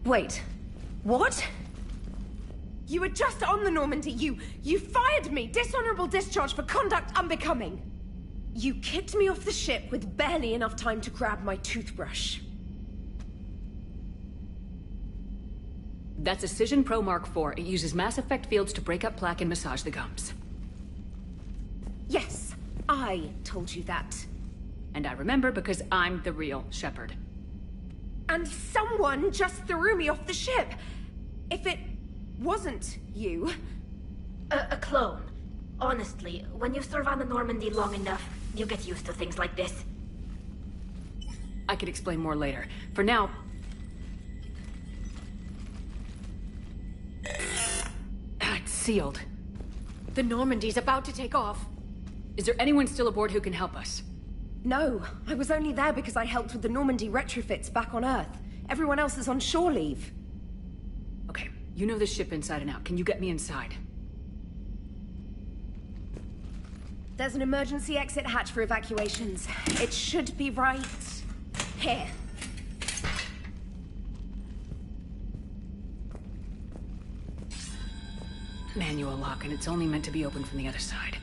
Wait. What? You were just on the Normandy. You fired me. Dishonorable discharge for conduct unbecoming. You kicked me off the ship with barely enough time to grab my toothbrush. That's a Cision Pro Mark IV. It uses mass effect fields to break up plaque and massage the gums. Yes, I told you that. And I remember because I'm the real Shepard. And someone just threw me off the ship. If it wasn't you... A clone. Honestly, when you serve on the Normandy long enough, you get used to things like this. I could explain more later. For now... It's sealed. The Normandy's about to take off. Is there anyone still aboard who can help us? No, I was only there because I helped with the Normandy retrofits back on Earth. Everyone else is on shore leave. Okay, you know the ship inside and out. Can you get me inside? There's an emergency exit hatch for evacuations. It should be right here. Manual lock, and it's only meant to be opened from the other side.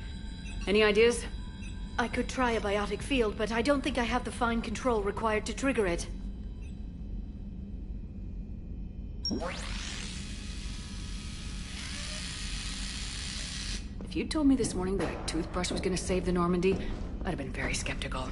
Any ideas? I could try a biotic field, but I don't think I have the fine control required to trigger it. If you'd told me this morning that a toothbrush was gonna save the Normandy, I'd have been very skeptical.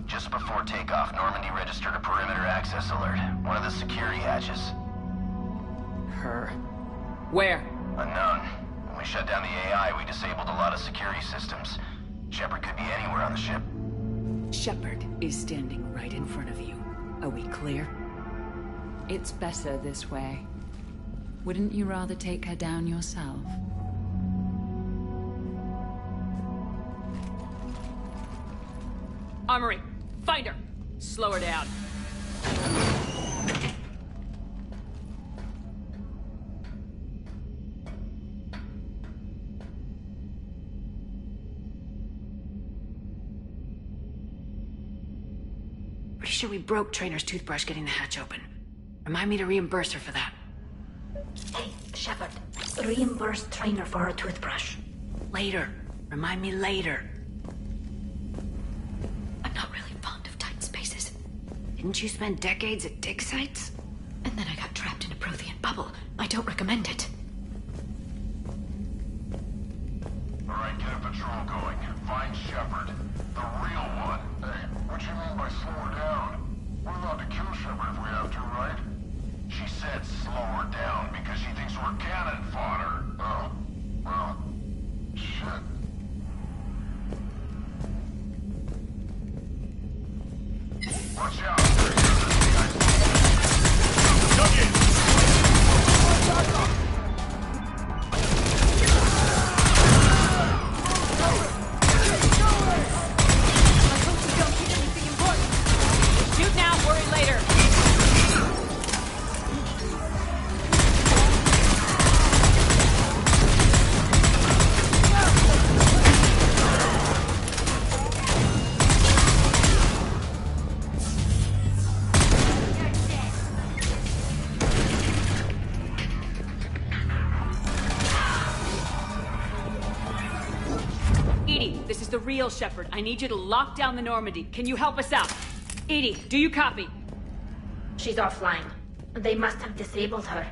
Just before takeoff, Normandy registered a perimeter access alert. One of the security hatches. Her. Where? Unknown. When we shut down the AI, we disabled a lot of security systems. Shepard could be anywhere on the ship. Shepard is standing right in front of you. Are we clear? It's better this way. Wouldn't you rather take her down yourself? Armory! Find her! Slow her down. Pretty sure we broke Trainer's toothbrush getting the hatch open. Remind me to reimburse her for that. Hey, Shepard. Reimburse Trainer for her toothbrush. Later. Remind me later. I'm not really fond of tight spaces. Didn't you spend decades at dig sites? And then I got trapped in a Prothean bubble. I don't recommend it. Alright, get a patrol going. Find Shepard. The real one. Hey, what you mean by slow her down? We're allowed to kill Shepard if we have to, right? She said slow her down because she thinks we're cannon fodder. Oh, well, shit. Watch out! deal, Shepard. I need you to lock down the Normandy. Can you help us out? Edie, do you copy? She's offline. They must have disabled her.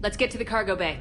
Let's get to the cargo bay.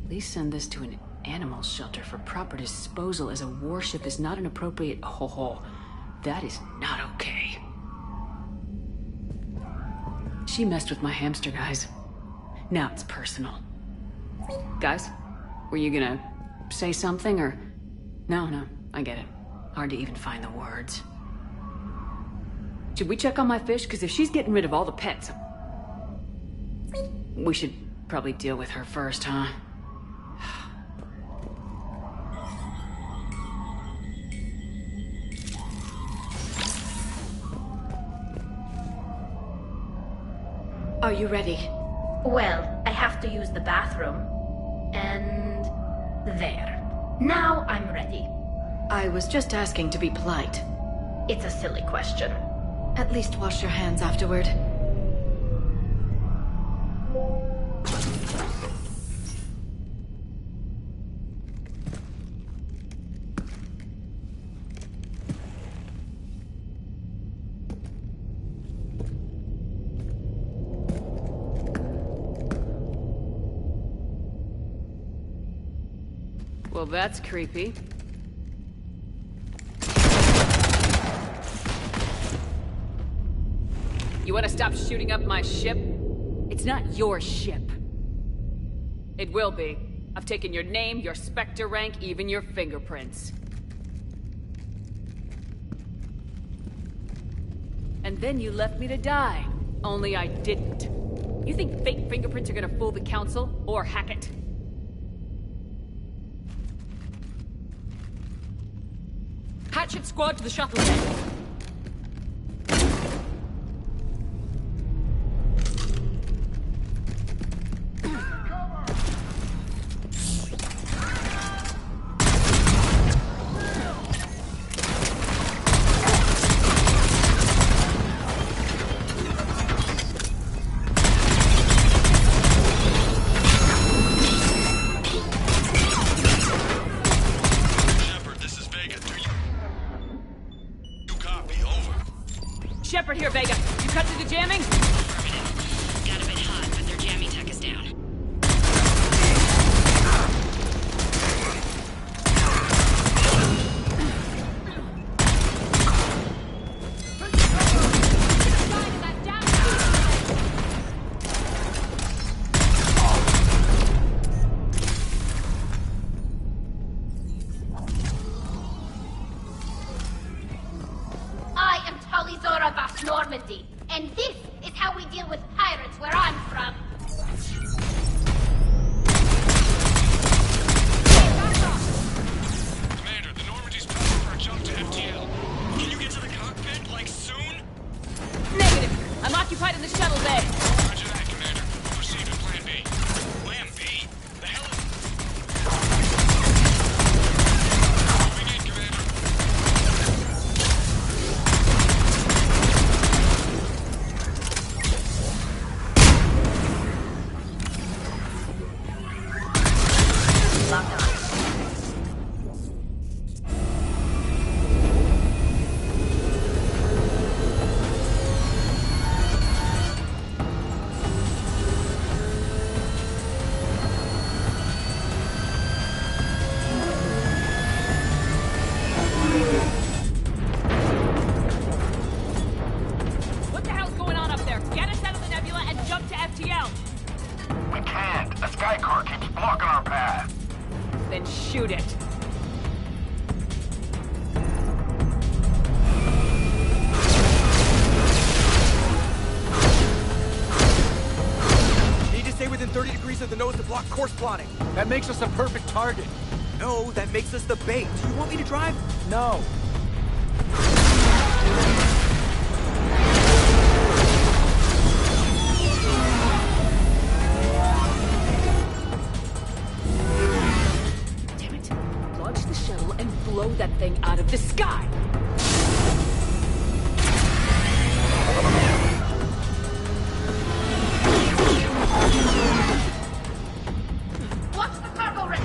Please send this to an animal shelter for proper disposal, as a warship is not an appropriate... Ho-ho. That is not okay. She messed with my hamster, guys. Now it's personal. Guys, were you gonna say something, or... No, I get it. Hard to even find the words. Should we check on my fish? Because if she's getting rid of all the pets... We should probably deal with her first, huh? Are you ready? Well, I have to use the bathroom. And... there. Now I'm ready. I was just asking to be polite. It's a silly question. At least wash your hands afterward. Well, that's creepy. You want to stop shooting up my ship? It's not your ship. It will be. I've taken your name, your Spectre rank, even your fingerprints. And then you left me to die. Only I didn't. You think fake fingerprints are gonna fool the Council? Or Hackett? Hatchet squad to the shuttle bay. Shepard here, Vega. You cut to the jamming? Affirmative. Got a bit hot, but their jamming tech is down. I am Talizora Vas Normandy, and this is We can't. A sky car keeps blocking our path. Then shoot it. Need to stay within 30 degrees of the nose to block course plotting. That makes us a perfect target. No, that makes us the bait. Do you want me to drive? No. Damn it. Launch the shuttle and blow that thing out of the sky! Watch the cargo wreck!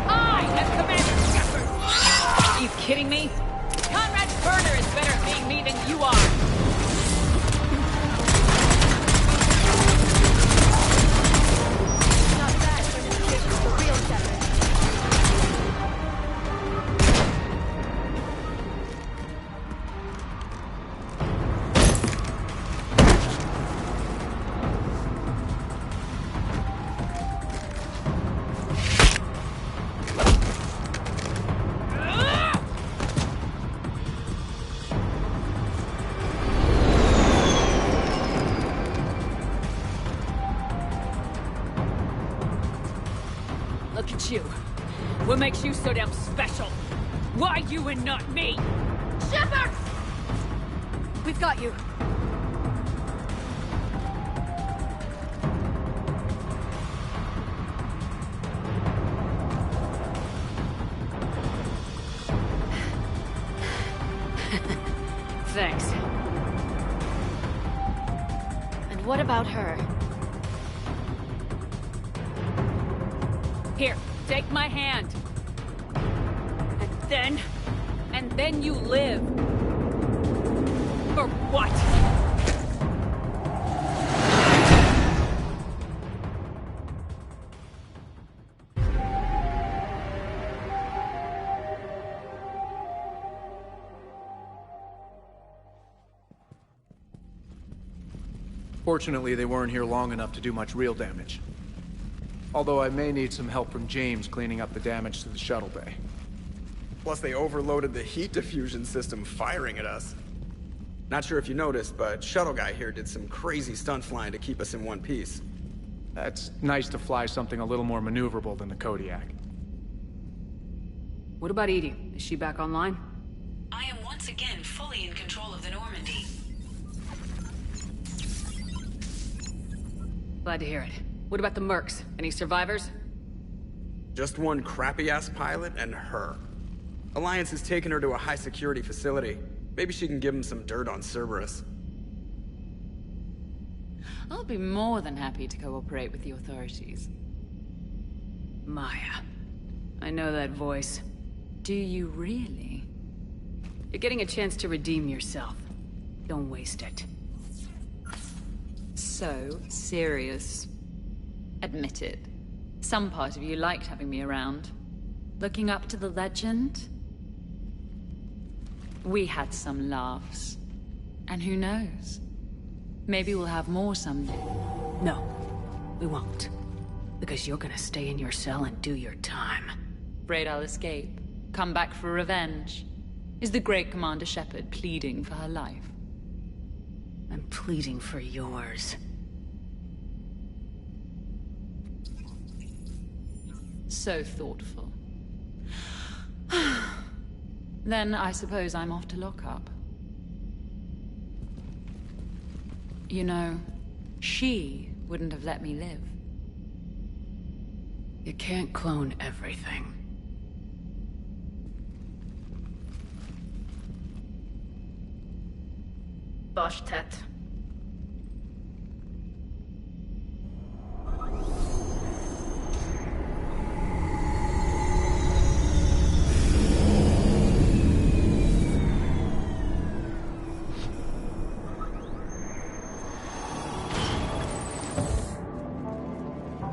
I am Commander Shepard! Are you kidding me? Conrad Burner is better at being me than you are! Not bad for an escape from the real Shepard. Look at you. What makes you so damn special? Why you and not me? Shepard! We've got you. Thanks. And what about her? Here, take my hand. And then you live. For what? Fortunately, they weren't here long enough to do much real damage. Although I may need some help from James cleaning up the damage to the shuttle bay. Plus, they overloaded the heat diffusion system firing at us. Not sure if you noticed, but Shuttle Guy here did some crazy stunt flying to keep us in one piece. It's nice to fly something a little more maneuverable than the Kodiak. What about Edie? Is she back online? I am once again fully in control of the Normandy. Glad to hear it. What about the mercs? Any survivors? Just one crappy-ass pilot and her. Alliance has taken her to a high-security facility. Maybe she can give him some dirt on Cerberus. I'll be more than happy to cooperate with the authorities. Maya. I know that voice. Do you really? You're getting a chance to redeem yourself. Don't waste it. So serious. Admit it. Some part of you liked having me around. Looking up to the legend? We had some laughs. And who knows? Maybe we'll have more someday. No, we won't. Because you're gonna stay in your cell and do your time. Afraid I'll escape. Come back for revenge. Is the great Commander Shepard pleading for her life? I'm pleading for yours. So thoughtful. Then I suppose I'm off to lockup. You know, she wouldn't have let me live. You can't clone everything. Bashtet.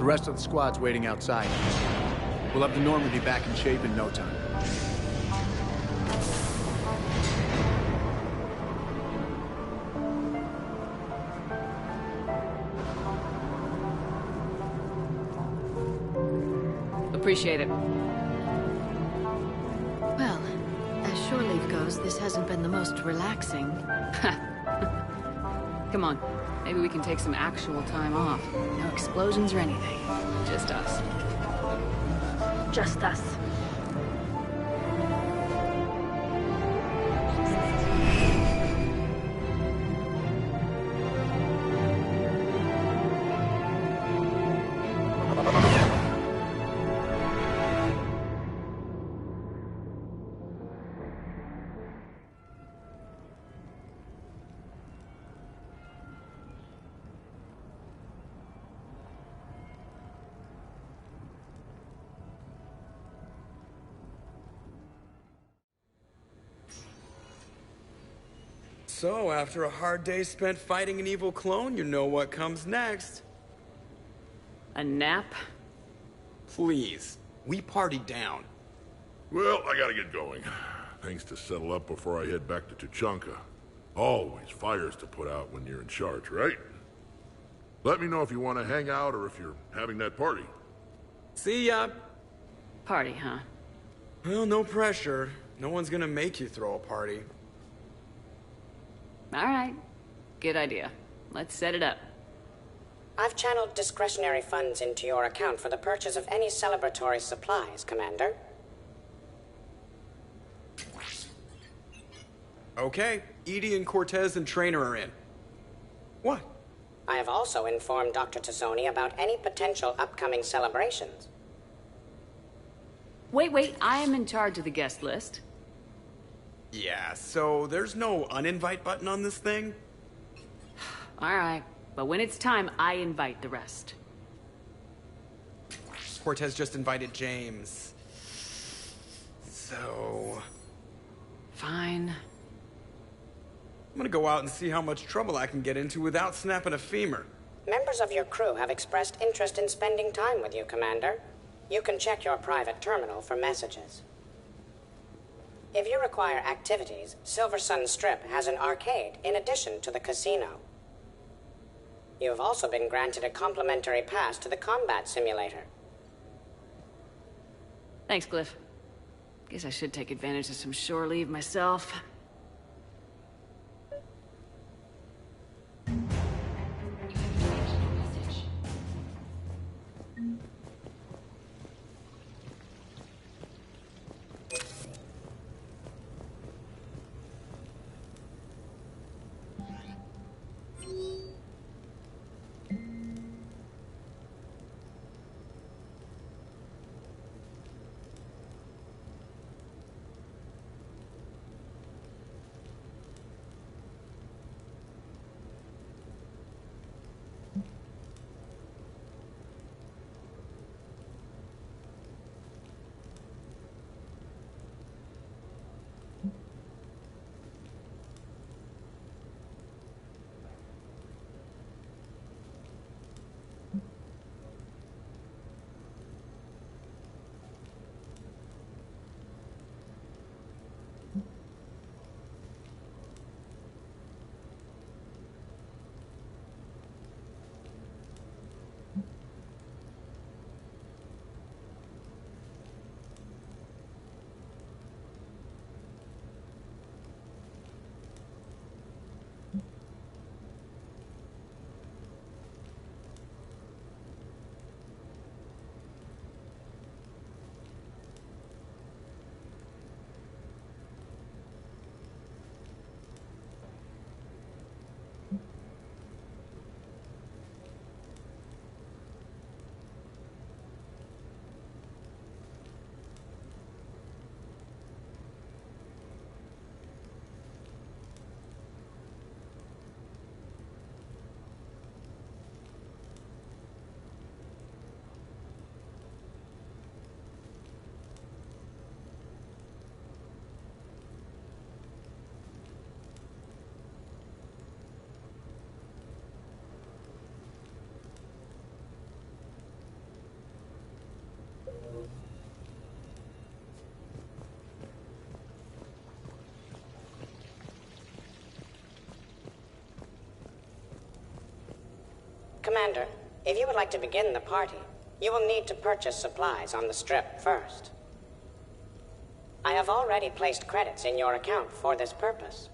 rest of the squad's waiting outside. We'll have the Normandy back in shape in no time. Appreciate it. Well, as shore leave goes, this hasn't been the most relaxing. Come on. Maybe we can take some actual time off. No explosions or anything. Just us. Just us. So, after a hard day spent fighting an evil clone, you know what comes next. A nap? Please. We party down. Well, I gotta get going. Things to settle up before I head back to Tuchanka. Always fires to put out when you're in charge, right? Let me know if you want to hang out or if you're having that party. See ya. Party, huh? Well, no pressure. No one's gonna make you throw a party. All right. Good idea. Let's set it up. I've channeled discretionary funds into your account for the purchase of any celebratory supplies, Commander. Okay, Edie and Cortez and Trainer are in. What? I have also informed Dr. Tassoni about any potential upcoming celebrations. Wait, I am in charge of the guest list. Yeah, so there's no uninvite button on this thing? All right, but when it's time, I invite the rest. Cortez just invited James. So... Fine. I'm gonna go out and see how much trouble I can get into without snapping a femur. Members of your crew have expressed interest in spending time with you, Commander. You can check your private terminal for messages. If you require activities, Silver Sun Strip has an arcade in addition to the casino. You have also been granted a complimentary pass to the combat simulator. Thanks, Cliff. Guess I should take advantage of some shore leave myself. Commander, if you would like to begin the party, you will need to purchase supplies on the Strip first. I have already placed credits in your account for this purpose.